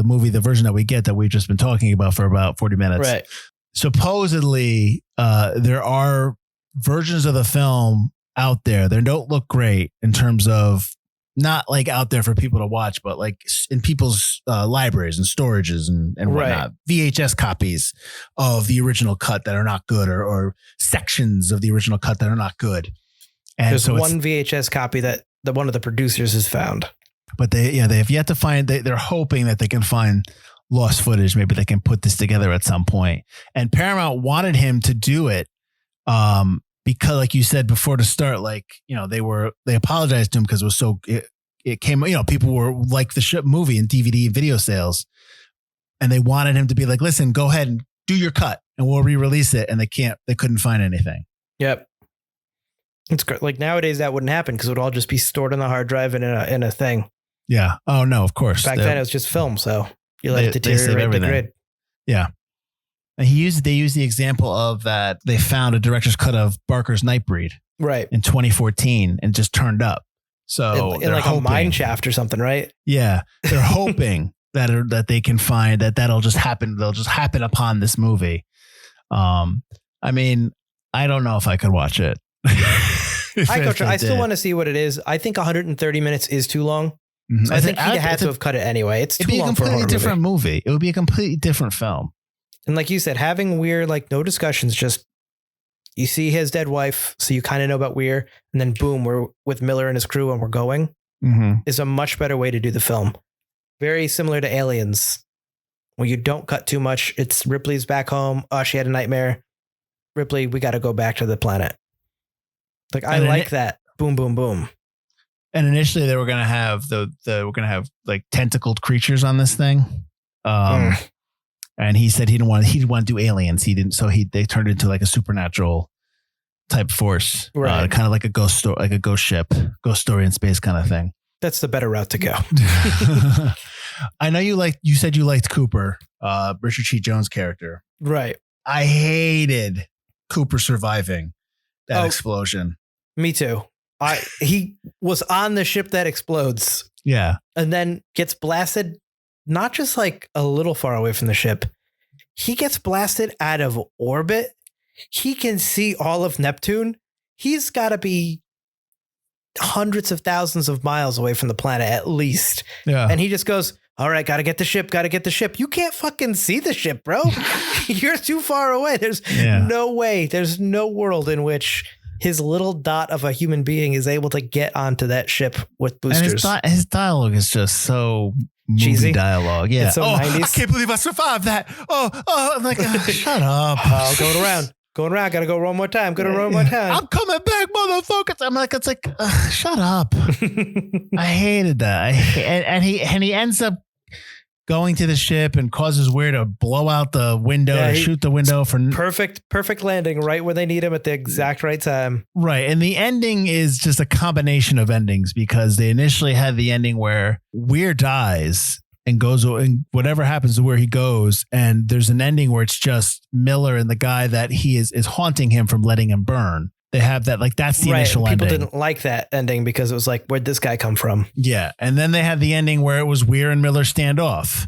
movie, the version that we get that we've just been talking about for about 40 minutes. Right. Supposedly, there are versions of the film out there. They don't look great in terms of not like out there for people to watch, but like in people's libraries and storages and whatnot. VHS copies of the original cut that are not good or sections of the original cut that are not good. And there's so one VHS copy that one of the producers has found. But they have yet to find, they're hoping that they can find lost footage. Maybe they can put this together at some point. And Paramount wanted him to do it because, like you said before to start, like, you know, they apologized to him because it was so, it came, you know, people were like the ship movie and DVD and video sales. And they wanted him to be like, listen, go ahead and do your cut and we'll re-release it. And they couldn't find anything. Yep. It's great. Like nowadays that wouldn't happen because it would all just be stored on the hard drive and in a thing. Yeah. Oh no, of course. Back then it was just film. So you let it deteriorate the grid. Yeah. And they used the example of that. They found a director's cut of Barker's Nightbreed right in 2014 and just turned up. So in like hoping, a mine shaft or something, right? Yeah. They're hoping that they can find that'll just happen. They'll just happen upon this movie. I mean, I don't know if I could watch it. I still want to see what it is. I think 130 minutes is too long. Mm-hmm. So I think he had to have cut it anyway. It's too long for a completely different movie. It would be a completely different film. And like you said, having Weir, like no discussions, just you see his dead wife, so you kind of know about Weir, and then boom, we're with Miller and his crew and we're going, is a much better way to do the film. Very similar to Aliens, where you don't cut too much. It's Ripley's back home. Oh, she had a nightmare. Ripley, we got to go back to the planet. Like I like that. Boom, boom, boom. And initially they were going to have like tentacled creatures on this thing. And he said he didn't want to do aliens. He didn't. So they turned into like a supernatural type force, right? Kind of like a ghost story, like a ghost ship, ghost story in space kind of thing. That's the better route to go. I know you said you liked Cooper, Richard T. Jones' character. Right. I hated Cooper surviving that explosion. Me too. He was on the ship that explodes. Yeah. And then gets blasted, not just like a little far away from the ship. He gets blasted out of orbit. He can see all of Neptune. He's got to be hundreds of thousands of miles away from the planet at least. Yeah. And he just goes, all right, got to get the ship. You can't fucking see the ship, bro. You're too far away. There's no way. There's no world in which his little dot of a human being is able to get onto that ship with boosters. And his dialogue is just so cheesy dialogue. Yeah. It's so 90s. I can't believe I survived that. I'm like, shut up. Going around. Got to go one more time. I'm coming back, motherfuckers. I'm like, it's like, shut up. I hated that. And he ends up going to the ship and causes Weir to blow out the window, shoot the window for perfect landing right where they need him at the exact right time. Right. And the ending is just a combination of endings because they initially had the ending where Weir dies and goes, and whatever happens to where he goes. And there's an ending where it's just Miller and the guy that he is haunting him from letting him burn. They have that, like, that's the initial ending. People didn't like that ending because it was like, where'd this guy come from? Yeah. And then they had the ending where it was Weir and Miller standoff,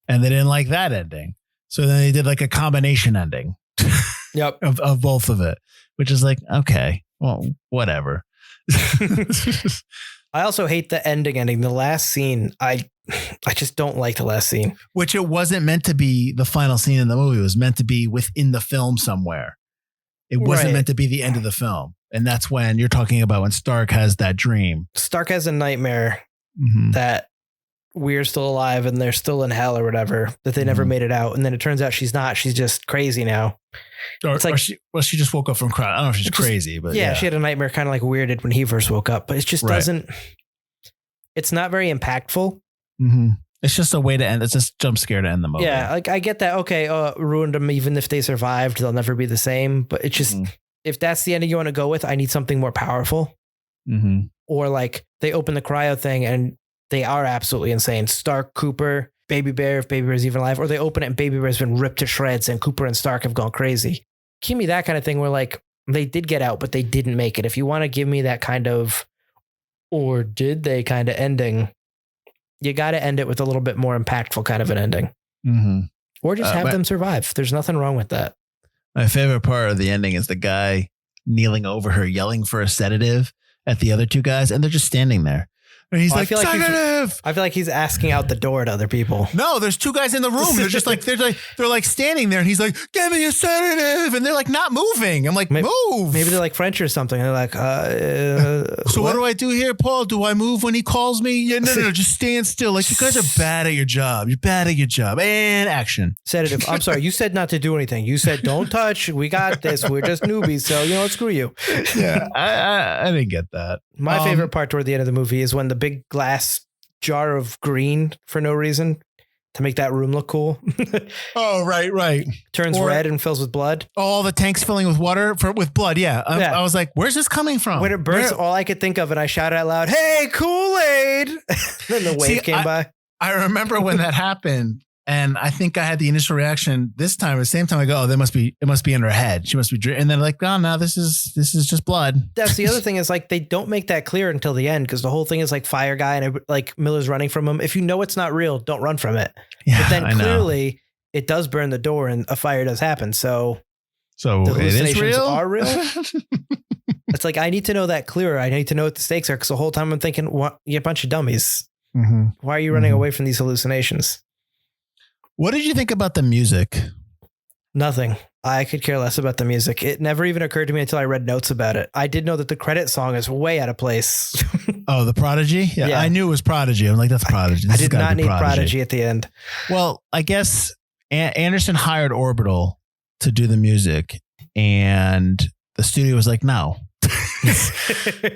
and they didn't like that ending. So then they did like a combination ending of both of it, which is like, okay, well, whatever. I also hate the ending. The last scene, I just don't like the last scene. Which it wasn't meant to be the final scene in the movie. It was meant to be within the film somewhere. It wasn't meant to be the end of the film. And that's when you're talking about when Stark has that dream. Stark has a nightmare that Weir's still alive and they're still in hell or whatever, that they never made it out. And then it turns out she's not. She's just crazy now. It's like, she just woke up from crying. I don't know if she's crazy, but yeah, she had a nightmare kind of like Weir did when he first woke up. But it just doesn't, it's not very impactful. It's just a way to end. It's just jump scare to end the movie. Yeah, like I get that. Okay, ruined them. Even if they survived, they'll never be the same. But it's just, if that's the ending you want to go with, I need something more powerful. Or like they open the cryo thing and they are absolutely insane. Stark, Cooper, Baby Bear, if Baby Bear's even alive, or they open it and Baby Bear's been ripped to shreds and Cooper and Stark have gone crazy. Give me that kind of thing where like they did get out, but they didn't make it. If you want to give me that kind of, or did they kind of ending, you got to end it with a little bit more impactful kind of an ending. Or just have them survive. There's nothing wrong with that. My favorite part of the ending is the guy kneeling over her, yelling for a sedative at the other two guys, and they're just standing there. And he's like, sedative! I feel like he's asking out the door to other people. No, there's two guys in the room. They're just like, they're like standing there, and he's like, give me a sedative, and they're like not moving. I'm like, move. Maybe they're like French or something. They're like, so what do I do here, Paul? Do I move when he calls me? Yeah, no, just stand still. Like, you guys are bad at your job. You're bad at your job. And action. Sedative. I'm sorry. You said not to do anything. You said don't touch. We got this. We're just newbies. So, screw you. Yeah, I didn't get that. My favorite part toward the end of the movie is when the big glass jar of green for no reason to make that room look cool. Oh, right. Turns red and fills with blood. All the tanks filling with water with blood. Yeah. I was like, where's this coming from? When it bursts, all I could think of, and I shouted out loud, "Hey, Kool-Aid!" Then the wave came by. I remember when that happened. And I think I had the initial reaction this time. At the same time, I go, "Oh, it must be in her head. She must be." And then like, "Oh no, this is just blood." That's the other thing is like they don't make that clear until the end because the whole thing is like fire guy and like Miller's running from him. If you know it's not real, don't run from it. Yeah, but then clearly it does burn the door and a fire does happen. So the hallucinations are real. It's like I need to know that clearer. I need to know what the stakes are because the whole time I'm thinking, "What? You're a bunch of dummies. Why are you running away from these hallucinations?" What did you think about the music? Nothing. I could care less about the music. It never even occurred to me until I read notes about it. I did know that the credit song is way out of place. Oh, the Prodigy? Yeah. I knew it was Prodigy. I'm like, that's Prodigy. I did not need Prodigy at the end. Well, I guess Anderson hired Orbital to do the music and the studio was like, no.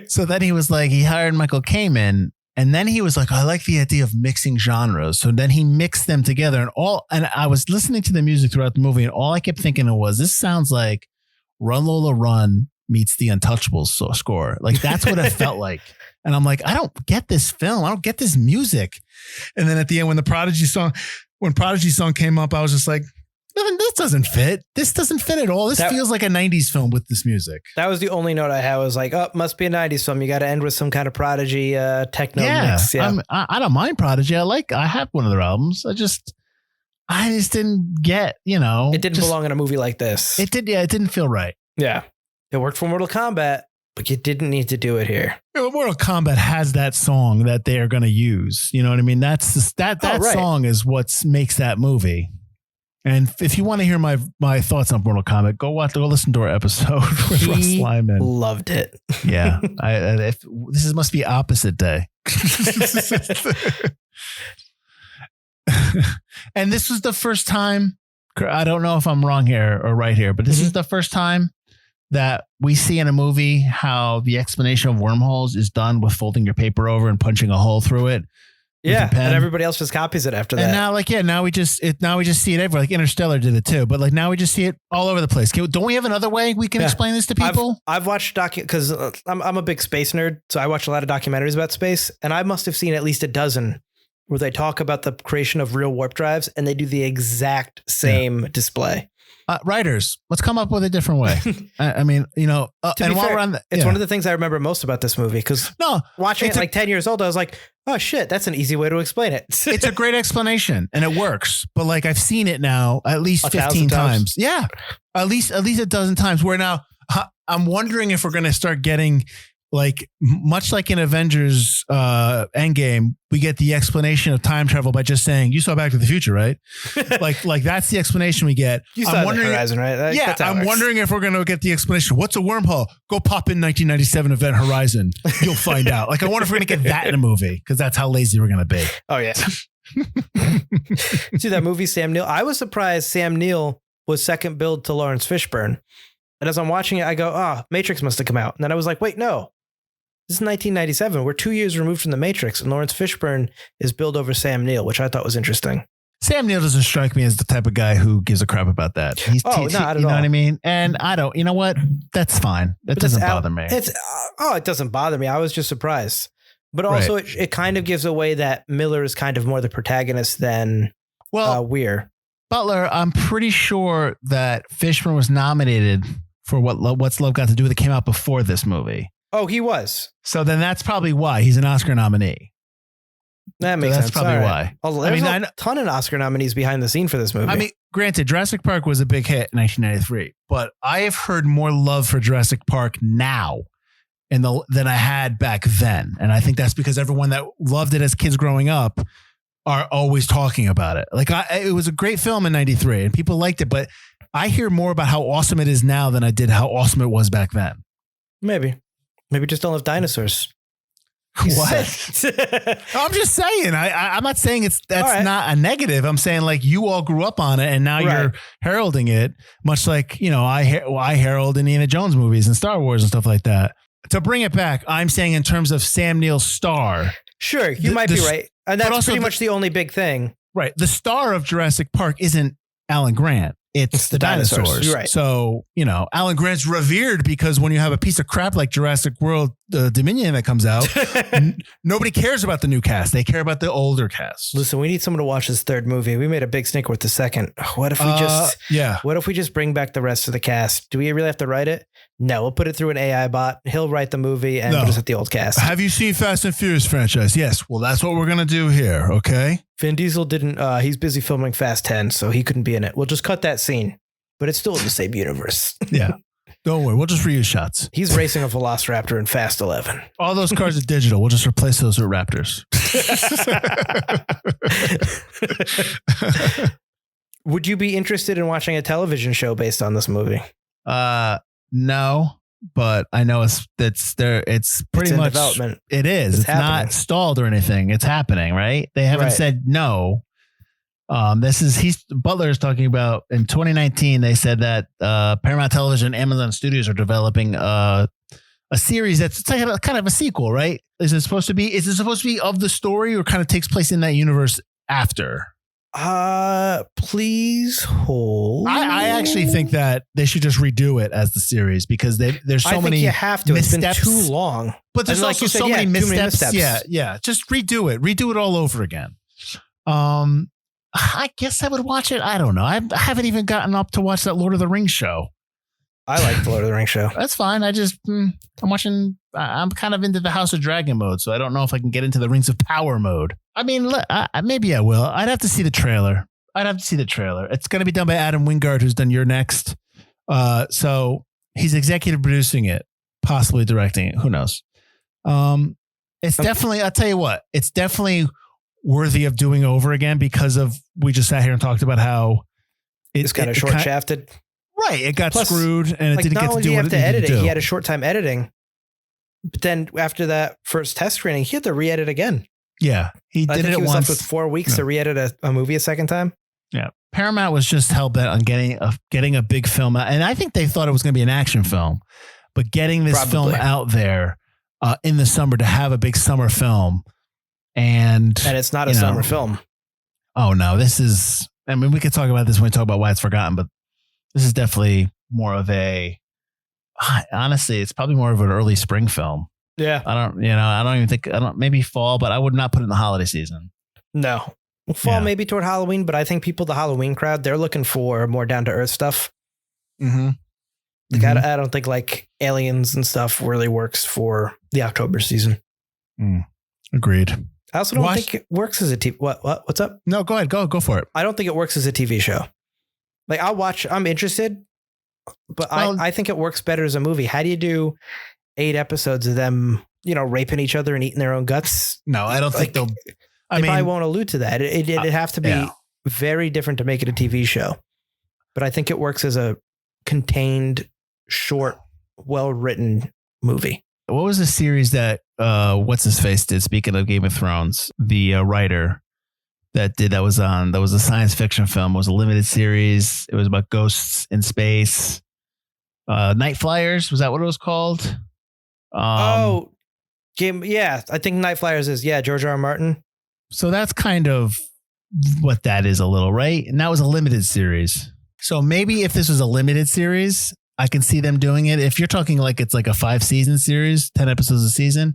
So then he hired Michael Kamen. And then he was like, I like the idea of mixing genres. So then he mixed them together and I was listening to the music throughout the movie and all I kept thinking was, this sounds like Run Lola Run meets the Untouchables score. Like that's what it felt like. And I'm like, I don't get this film. I don't get this music. And then at the end, when Prodigy song came up, I was just like, this doesn't fit. This doesn't fit at all. This feels like a 90s film with this music. That was the only note I had. Was like, oh, must be a 90s film. You got to end with some kind of Prodigy techno mix. Yeah, I don't mind Prodigy. I have one of their albums. I just didn't get, It didn't belong in a movie like this. It did. Yeah, it didn't feel right. Yeah. It worked for Mortal Kombat, but you didn't need to do it here. Mortal Kombat has that song that they are going to use. You know what I mean? That song is what makes that movie. And if you want to hear my thoughts on Mortal Kombat, go listen to our episode with Russ Lyman. Loved it. Yeah, must be opposite day. And this was the first time. I don't know if I'm wrong here or right here, but this is the first time that we see in a movie how the explanation of wormholes is done with folding your paper over and punching a hole through it. Yeah, pen. and everybody else just copies it after that. And now we just see it everywhere. Like Interstellar did it too, but like now we just see it all over the place. Don't we have another way we can explain this to people? I've watched because I'm a big space nerd, so I watch a lot of documentaries about space, and I must have seen at least a dozen where they talk about the creation of real warp drives, and they do the exact same display. Writers, let's come up with a different way. I mean, you know, and while we're on it's one of the things I remember most about this movie because watching it like 10 years old, I was like, oh shit, that's an easy way to explain it. It's a great explanation and it works. But like I've seen it now at least 15 times. Yeah. At least a dozen times where now I'm wondering if we're going to start getting like much like in Avengers Endgame, we get the explanation of time travel by just saying, you saw Back to the Future, right? like that's the explanation we get. You saw the Horizon, right? I'm wondering if we're going to get the explanation. What's a wormhole? Go pop in 1997 Event Horizon. You'll find out. Like, I wonder if we're going to get that in a movie because that's how lazy we're going to be. Oh, yeah. See that movie, Sam Neill? I was surprised Sam Neill was second billed to Laurence Fishburne. And as I'm watching it, I go, Matrix must have come out. And then I was like, wait, no. This is 1997. We're 2 years removed from The Matrix, and Laurence Fishburne is billed over Sam Neill, which I thought was interesting. Sam Neill doesn't strike me as the type of guy who gives a crap about that. Not at all. You know what I mean? And I don't. You know what? That's fine. That doesn't bother me. It doesn't bother me. I was just surprised. But also, it kind of gives away that Miller is kind of more the protagonist than Weir. Butler, I'm pretty sure that Fishburne was nominated for What's Love Got to Do with It came out before this movie. Oh, he was. So then that's probably why he's an Oscar nominee. That makes sense. That's probably why. There's a ton of Oscar nominees behind the scene for this movie. I mean, granted, Jurassic Park was a big hit in 1993, but I have heard more love for Jurassic Park now than I had back then. And I think that's because everyone that loved it as kids growing up are always talking about it. Like it was a great film in 93 and people liked it, but I hear more about how awesome it is now than I did how awesome it was back then. Maybe just don't have dinosaurs. What? I'm just saying. I'm not saying that's not a negative. I'm saying like you all grew up on it and now you're heralding it, much like, you know, I herald Indiana Jones movies and Star Wars and stuff like that. To bring it back, I'm saying in terms of Sam Neill's star. Sure, you might be right. And that's pretty much the only big thing. Right. The star of Jurassic Park isn't Alan Grant. It's the dinosaurs. Right. So, you know, Alan Grant's revered because when you have a piece of crap like Jurassic World Dominion that comes out, nobody cares about the new cast. They care about the older cast. Listen, we need someone to watch this third movie. We made a big stink with the second. What if we just bring back the rest of the cast? Do we really have to write it? No, we'll put it through an AI bot. He'll write the movie and put us at the old cast. Have you seen Fast and Furious franchise? Yes. Well, that's what we're going to do here. Okay. Vin Diesel didn't, he's busy filming Fast 10, so he couldn't be in it. We'll just cut that scene, but it's still in the same universe. Yeah. Don't worry. We'll just reuse shots. He's racing a Velociraptor in Fast 11. All those cars are digital. We'll just replace those with Raptors. Would you be interested in watching a television show based on this movie? No, but I know it's pretty much development. It is. It's not stalled or anything. It's happening, right? They haven't said no. Butler is talking about in 2019. They said that Paramount Television, Amazon Studios are developing a series that's kind of a sequel, right? Is it supposed to be of the story or kind of takes place in that universe after? Please hold. I actually think that they should just redo it as the series because there's so many. You have to. Missteps. It's been too long. But there's also so many missteps. Yeah. Just redo it all over again. I guess I would watch it. I don't know. I haven't even gotten up to watch that Lord of the Rings show. I like the Lord of the Rings show. That's fine. I'm watching. I'm kind of into the House of Dragon mode, so I don't know if I can get into the Rings of Power mode. I mean, maybe I will. I'd have to see the trailer. It's going to be done by Adam Wingard, who's done You're Next. So he's executive producing it, possibly directing it. Who knows? It's definitely. I'll tell you what. It's definitely worthy of doing over again because of we just sat here and talked about how it's kind of short shafted. Right. It got screwed and it didn't get to do what it needed to do. He had a short time editing. But then after that first test screening, he had to re-edit again. Yeah. He did it once. Left with 4 weeks to re-edit a movie a second time. Yeah. Paramount was just hell-bent on getting a big film out. And I think they thought it was going to be an action film. But getting this film out there in the summer to have a big summer film And it's not a summer film. Oh no, this is, I mean, we could talk about this when we talk about why it's forgotten, but this is definitely more of honestly, it's probably more of an early spring film. Yeah. I don't even think, maybe fall, but I would not put it in the holiday season. No. Fall maybe toward Halloween, but I think the Halloween crowd, they're looking for more down to earth stuff. Mm-hmm. Like I don't think like aliens and stuff really works for the October season. Agreed. I also don't think it works as a TV. What's up? No, go ahead. Go for it. I don't think it works as a TV show. Like I'm interested, but I think it works better as a movie. How do you do 8 episodes of them, raping each other and eating their own guts? No, I don't think they'll. I mean, I won't allude to that. It'd have to be very different to make it a TV show. But I think it works as a contained, short, well-written movie. What was the series that what's his face did? Speaking of Game of Thrones, the writer that was a science fiction film. It was a limited series. It was about ghosts in space. Night Flyers, was that what it was called? I think Night Flyers is George R. R. Martin. So that's kind of what that is a little, right? And that was a limited series. So maybe if this was a limited series, I can see them doing it. If you're talking like it's like a 5-season series, 10 episodes a season,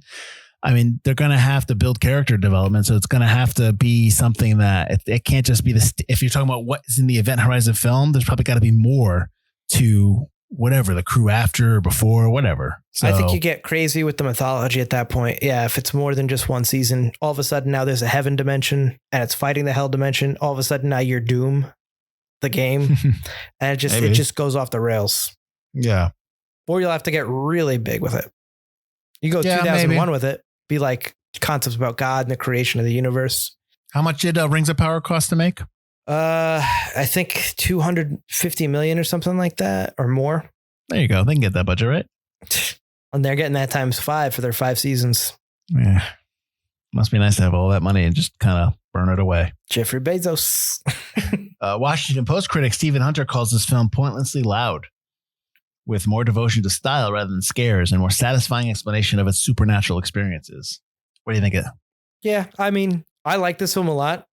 I mean, they're going to have to build character development. So it's going to have to be something that it can't just be if you're talking about what is in the Event Horizon film, there's probably got to be more to whatever, the crew after or before, whatever. So, I think you get crazy with the mythology at that point. Yeah, if it's more than just one season, all of a sudden now there's a heaven dimension and it's fighting the hell dimension. All of a sudden now you're Doom, the game, and it just goes off the rails. Yeah. Or you'll have to get really big with it. You go 2001 with it, be like concepts about God and the creation of the universe. How much did Rings of Power cost to make? I think 250 million or something like that or more. There you go. They can get that budget, right? And they're getting that times 5 for their 5 seasons. Yeah. Must be nice to have all that money and just kind of burn it away. Jeffrey Bezos. Washington Post critic Stephen Hunter calls this film pointlessly loud, with more devotion to style rather than scares and more satisfying explanation of its supernatural experiences. What do you think of it? Yeah, I mean, I like this film a lot,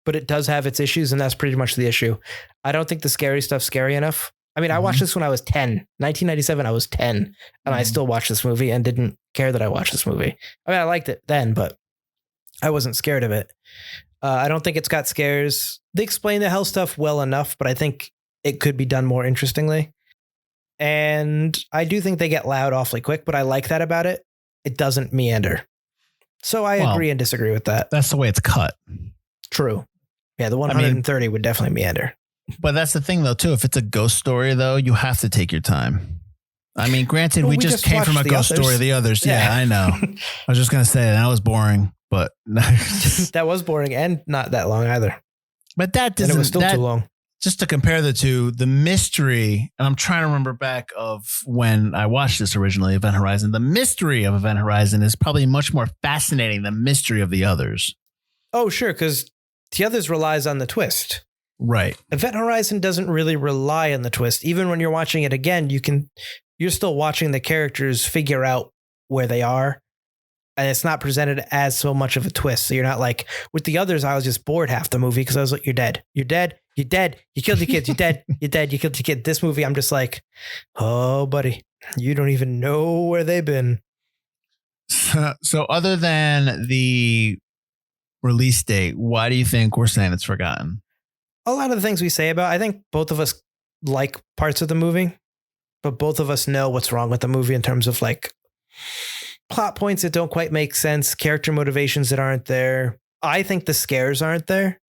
but it does have its issues, and that's pretty much the issue. I don't think the scary stuff's scary enough. I mean, I watched this when I was 10. 1997, I was 10, and I still watched this movie and didn't care that I watched this movie. I mean, I liked it then, but I wasn't scared of it. I don't think it's got scares. They explain the hell stuff well enough, but I think it could be done more interestingly. And I do think they get loud awfully quick, but I like that about it. It doesn't meander. So I agree and disagree with that. That's the way it's cut. True. Yeah, the 130 would definitely meander. But that's the thing, though, too. If it's a ghost story, though, you have to take your time. I mean, granted, we just came from a ghost story. The others. Yeah, I know. I was just going to say that was boring, but that was boring and not that long either. But that doesn't. And it was still too long. Just to compare the two, the mystery, and I'm trying to remember back of when I watched this originally, Event Horizon. The mystery of Event Horizon is probably much more fascinating than the mystery of the others. Oh, sure, because the others relies on the twist. Right. Event Horizon doesn't really rely on the twist. Even when you're watching it again, you're still watching the characters figure out where they are. And it's not presented as so much of a twist. So you're not like, with the others, I was just bored half the movie because I was like, you're dead. You're dead. You're dead. You killed your kids. You're dead. You're dead. You killed your kid. This movie, I'm just like, oh, buddy, you don't even know where they've been. So other than the release date, why do you think we're saying it's forgotten? A lot of the things we say about, I think both of us like parts of the movie, but both of us know what's wrong with the movie in terms of like plot points that don't quite make sense, character motivations that aren't there. I think the scares aren't there.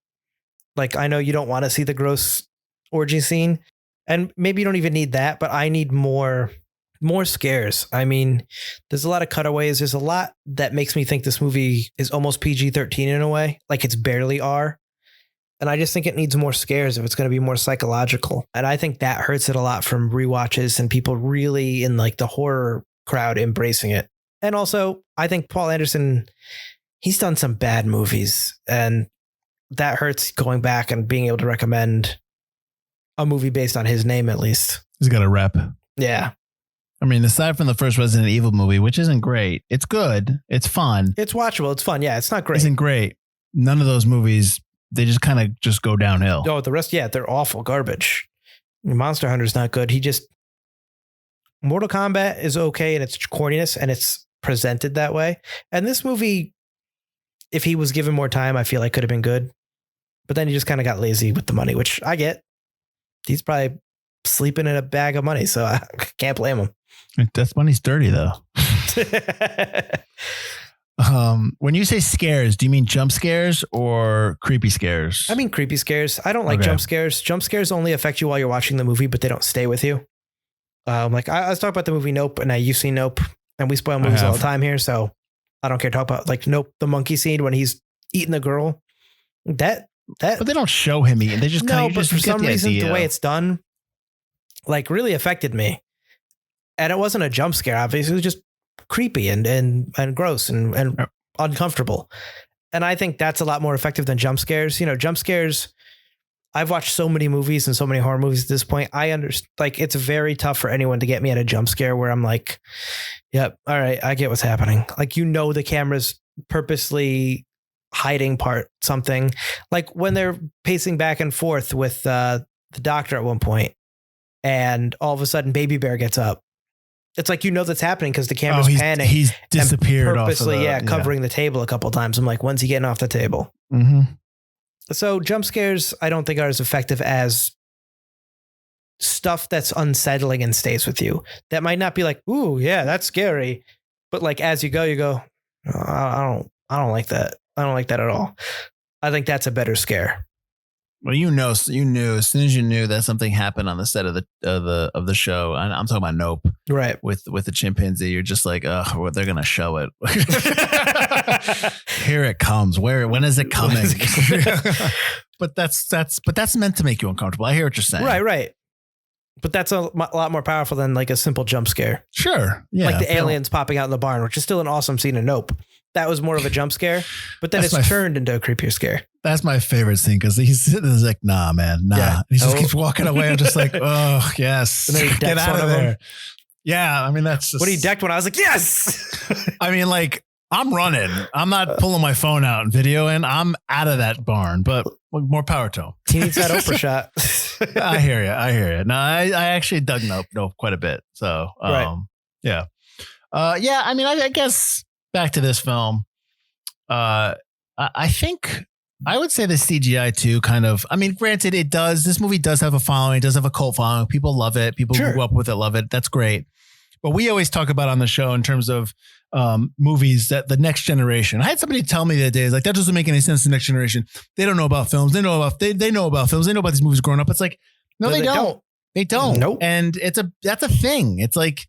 Like, I know you don't want to see the gross orgy scene, and maybe you don't even need that, but I need more scares. I mean, there's a lot of cutaways. There's a lot that makes me think this movie is almost PG-13 in a way, like it's barely R. And I just think it needs more scares if it's going to be more psychological. And I think that hurts it a lot from rewatches and people really in like the horror crowd embracing it. And also, I think Paul Anderson, he's done some bad movies, and that hurts going back and being able to recommend a movie based on his name, at least. He's got a rep. Yeah. I mean, aside from the first Resident Evil movie, which isn't great, it's good, it's fun, It's watchable. It's fun. Yeah, it's not great. isn't great. None of those movies, they just kind of just go downhill. Oh, the rest, yeah, they're awful garbage. Monster Hunter's not good. Mortal Kombat is okay in its corniness and it's presented that way. And this movie, if he was given more time, I feel like could have been good. But then he just kind of got lazy with the money, which I get. He's probably sleeping in a bag of money, so I can't blame him. That money's dirty, though. When you say scares, do you mean jump scares or creepy scares? I mean creepy scares. I don't like jump scares. Jump scares only affect you while you're watching the movie, but they don't stay with you. Like I was talking about the movie Nope, and you've seen Nope, and we spoil movies all the time here, so I don't care to talk about like Nope, the monkey scene when he's eating the girl. But they don't show him eating. They just kind of but for some reason the way it's done, like really affected me. And it wasn't a jump scare, obviously. It was just creepy and gross and uncomfortable. And I think that's a lot more effective than jump scares. You know, jump scares, I've watched so many movies and so many horror movies at this point. I understand, like, it's very tough for anyone to get me at a jump scare where I'm like, yep, all right, I get what's happening. Like, you know, the camera's purposely hiding something. Like when they're pacing back and forth with the doctor at one point, and all of a sudden Baby Bear gets up. It's like, you know, that's happening because the camera's panning. He's disappeared purposely, off of covering the table a couple of times. I'm like, when's he getting off the table? Mm-hmm. So jump scares, I don't think are as effective as stuff that's unsettling and stays with you. That might not be like, ooh, yeah, that's scary. But like, as you go, oh, I don't like that. I don't like that at all. I think that's a better scare. Well, you knew as soon as you knew that something happened on the set of the show. I'm talking about Nope, right? With the chimpanzee, you're just like, oh, they're gonna show it. Here it comes. When is it coming? But that's meant to make you uncomfortable. I hear what you're saying. Right. But that's a lot more powerful than like a simple jump scare. Sure. Yeah. Like the aliens popping out in the barn, which is still an awesome scene in Nope. That was more of a jump scare, but then it's turned into a creepier scare. That's my favorite scene because he's sitting there like, nah, man, nah. Yeah. He just keeps walking away. I'm just like, oh, yes. And then he get out of there. Yeah. I mean, that's just. When he decked one, I was like, yes. I mean, like, I'm running. I'm not pulling my phone out and videoing. I'm out of that barn, but more power to him. He needs that Oprah shot. I hear you. No, I actually dug Nope quite a bit. So, yeah. I mean, I guess back to this film. I think I would say the CGI too, kind of. I mean, granted, this movie does have a following. It does have a cult following. People love it. People who grew up with it love it. That's great. But we always talk about on the show in terms of movies that the next generation. I had somebody tell me the other day, like, that doesn't make any sense. The next generation, they don't know about films. They know about films. They know about these movies growing up. It's like, no, they don't. They don't. Nope. And that's a thing. It's like,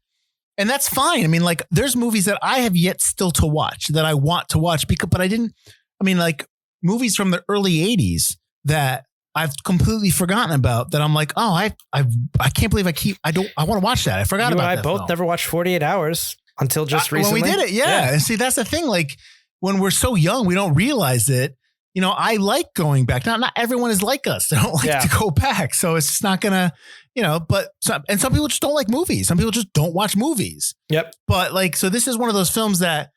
and that's fine. I mean, like, there's movies that I have yet still to watch that I want to watch but I didn't. I mean, like, movies from the early 80s that I've completely forgotten about that I'm like, oh, I can't believe I want to watch that. I forgot about that. I both never watched 48 Hours until just recently. When we did it. Yeah. And see, that's the thing. Like, when we're so young, we don't realize it. You know, I like going back. Not everyone is like us. They don't like to go back. So it's just not gonna, you know, some people just don't like movies. Some people just don't watch movies. Yep. But like, so this is one of those films that,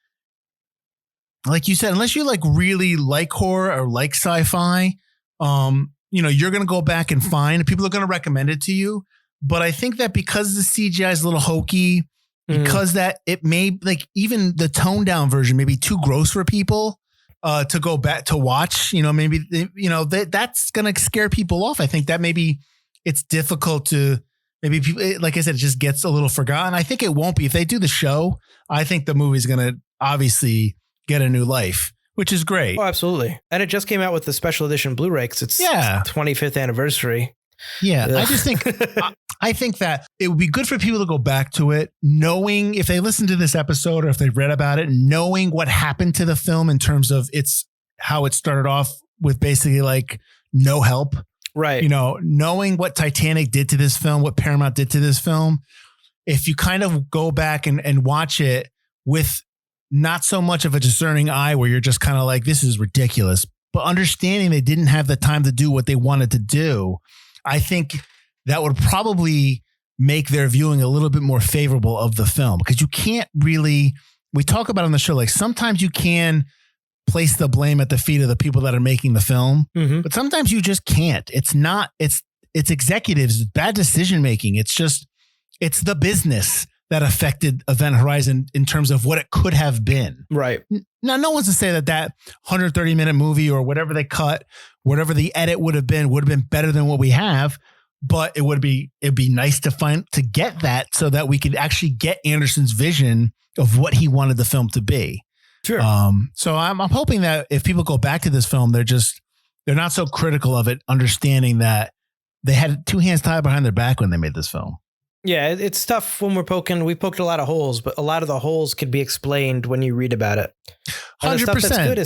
like you said, unless you like really like horror or like sci-fi, you know, you're going to go back and find, people are going to recommend it to you. But I think that because the CGI is a little hokey, because that it may, like, even the toned down version may be too gross for people to go back to watch, you know, maybe, you know, that's going to scare people off. I think that maybe it's difficult to, maybe people, like I said, it just gets a little forgotten. I think it won't be. If they do the show, I think the movie's going to obviously get a new life, which is great. Oh, absolutely. And it just came out with the special edition Blu-ray because it's 25th anniversary. Yeah. Ugh. I just think, I think that it would be good for people to go back to it, knowing, if they listen to this episode or if they've read about it, knowing what happened to the film in terms of how it started off with basically like no help. Right. You know, knowing what Titanic did to this film, what Paramount did to this film. If you kind of go back and watch it with not so much of a discerning eye where you're just kind of like, this is ridiculous, but understanding they didn't have the time to do what they wanted to do, I think that would probably make their viewing a little bit more favorable of the film, because you can't really, we talk about on the show, like sometimes you can place the blame at the feet of the people that are making the film, but sometimes you just can't. It's executives, bad decision making. It's the business that affected Event Horizon in terms of what it could have been. Right. Now, no one's to say that 130-minute movie or whatever they cut, whatever the edit would have been better than what we have. But it'd be nice to get that so that we could actually get Anderson's vision of what he wanted the film to be. Sure. So I'm hoping that if people go back to this film, they're not so critical of it, understanding that they had two hands tied behind their back when they made this film. Yeah, it's tough when we poked a lot of holes, but a lot of the holes could be explained when you read about it. And 100%. the stuff that's good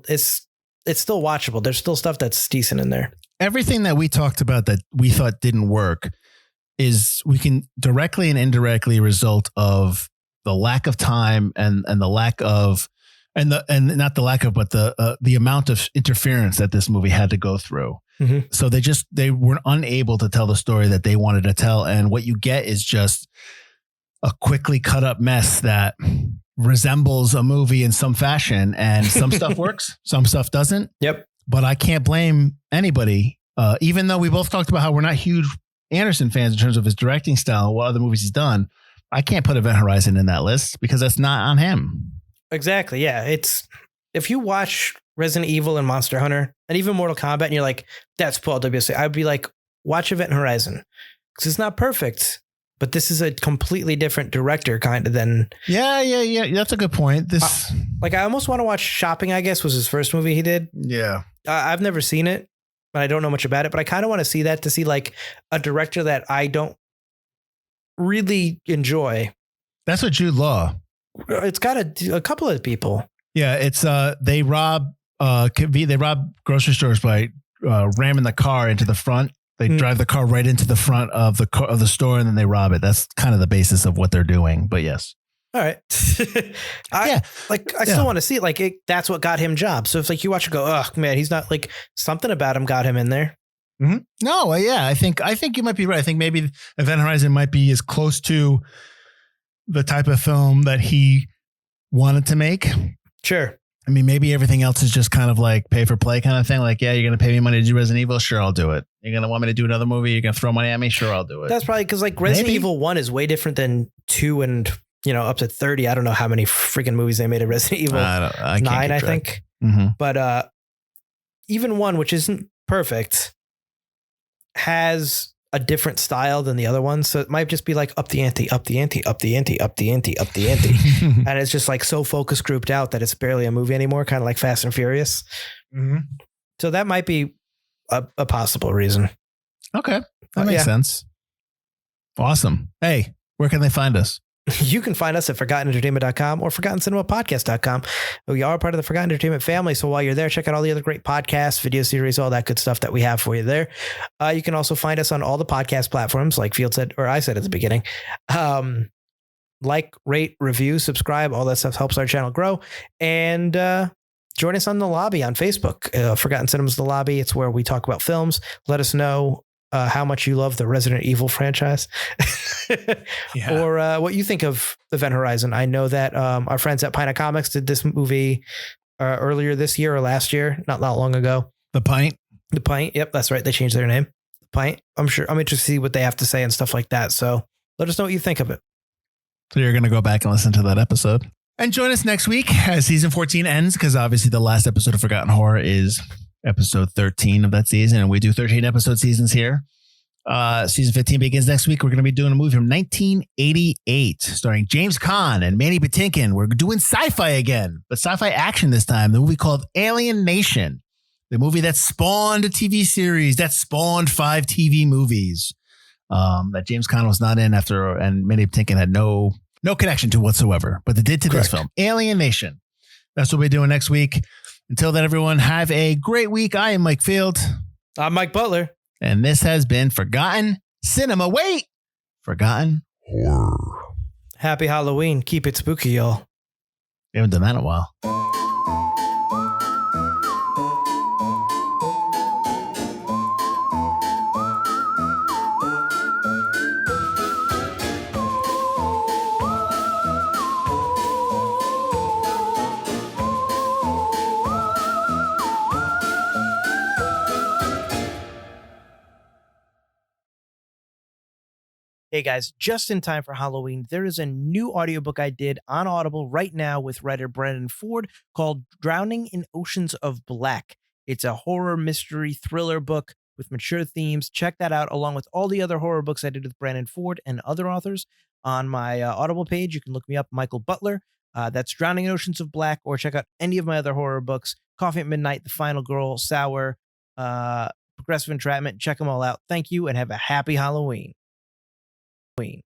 is it's still watchable. There's still stuff that's decent in there. Everything that we talked about that we thought didn't work is we can directly and indirectly result of the lack of time and the lack of but the amount of interference that this movie had to go through. So they were unable to tell the story that they wanted to tell. And what you get is just a quickly cut up mess that resembles a movie in some fashion, and some stuff works, some stuff doesn't. Yep. But I can't blame anybody, even though we both talked about how we're not huge Anderson fans in terms of his directing style and what other movies he's done. I can't put Event Horizon in that list because that's not on him. Exactly. Yeah. If you watch Resident Evil and Monster Hunter and even Mortal Kombat and you're like, that's Paul W.S., I'd be like, watch Event Horizon, because it's not perfect, but this is a completely different director kind of than. Yeah. That's a good point. I almost want to watch Shopping, I guess, was his first movie he did. Yeah. I've never seen it, but I don't know much about it, but I kind of want to see that, to see like a director that I don't really enjoy. That's what Jude Law. It's got a couple of people. Yeah. It's they rob grocery stores by ramming the car into the front. They drive the car right into the front of the store, and then they rob it. That's kind of the basis of what they're doing. But yes. All right. I still want to see it. Like that's what got him jobs. So if like you watch it, go, oh man, he's not, like, something about him got him in there. Mm-hmm. No, yeah, I think you might be right. I think maybe Event Horizon might be as close to the type of film that he wanted to make. Sure. I mean, maybe everything else is just kind of like pay for play kind of thing. Like, yeah, you're going to pay me money to do Resident Evil? Sure, I'll do it. You're going to want me to do another movie? You're going to throw money at me? Sure, I'll do it. That's probably because like Resident Evil 1 is way different than 2 and, up to 30. I don't know how many freaking movies they made of Resident Evil. I 9, I think. Mm-hmm. But even 1, which isn't perfect, has a different style than the other ones. So it might just be like up the ante, up the ante, up the ante, up the ante, up the ante. And it's just like so focus grouped out that it's barely a movie anymore, kind of like Fast and Furious. Mm-hmm. So that might be a possible reason. Okay. That makes sense. Awesome. Hey, where can they find us? You can find us at ForgottenEntertainment.com or ForgottenCinemaPodcast.com. We are part of the Forgotten Entertainment family, so while you're there, check out all the other great podcasts, video series, all that good stuff that we have for you there. You can also find us on all the podcast platforms, like Field said, or I said at the beginning. Like, rate, review, subscribe, all that stuff helps our channel grow. And join us on the lobby on Facebook. Forgotten Cinema's the lobby. It's where we talk about films. Let us know how much you love the Resident Evil franchise or what you think of Event Horizon. I know that our friends at Pint Comics did this movie earlier this year or last year, not long ago. The Pint? The Pint. Yep, that's right. They changed their name. The Pint. I'm interested to see what they have to say and stuff like that. So let us know what you think of it. So you're going to go back and listen to that episode. And join us next week as season 14 ends, because obviously the last episode of Forgotten Horror is episode 13 of that season, and we do 13 episode seasons here. Season 15 begins next week. We're going to be doing a movie from 1988 starring James Caan and Mandy Patinkin. We're doing sci-fi again, but sci-fi action this time. The movie called Alien Nation, the movie that spawned a TV series that spawned 5 TV movies that James Caan was not in after, and Mandy Patinkin had no connection to whatsoever, but they did to this film, Alien Nation. That's what we're doing next week. Until then, everyone, have a great week. I am Mike Field. I'm Mike Butler. And this has been Forgotten Cinema. Wait! Forgotten Horror. Happy Halloween. Keep it spooky, y'all. We haven't done that in a while. Hey guys, just in time for Halloween, there is a new audiobook I did on Audible right now with writer Brandon Ford called Drowning in Oceans of Black. It's a horror mystery thriller book with mature themes. Check that out along with all the other horror books I did with Brandon Ford and other authors on my Audible page. You can look me up, Michael Butler. That's Drowning in Oceans of Black, or check out any of my other horror books, Coffee at Midnight, The Final Girl, Sour, Progressive Entrapment. Check them all out. Thank you and have a happy Halloween. Queen.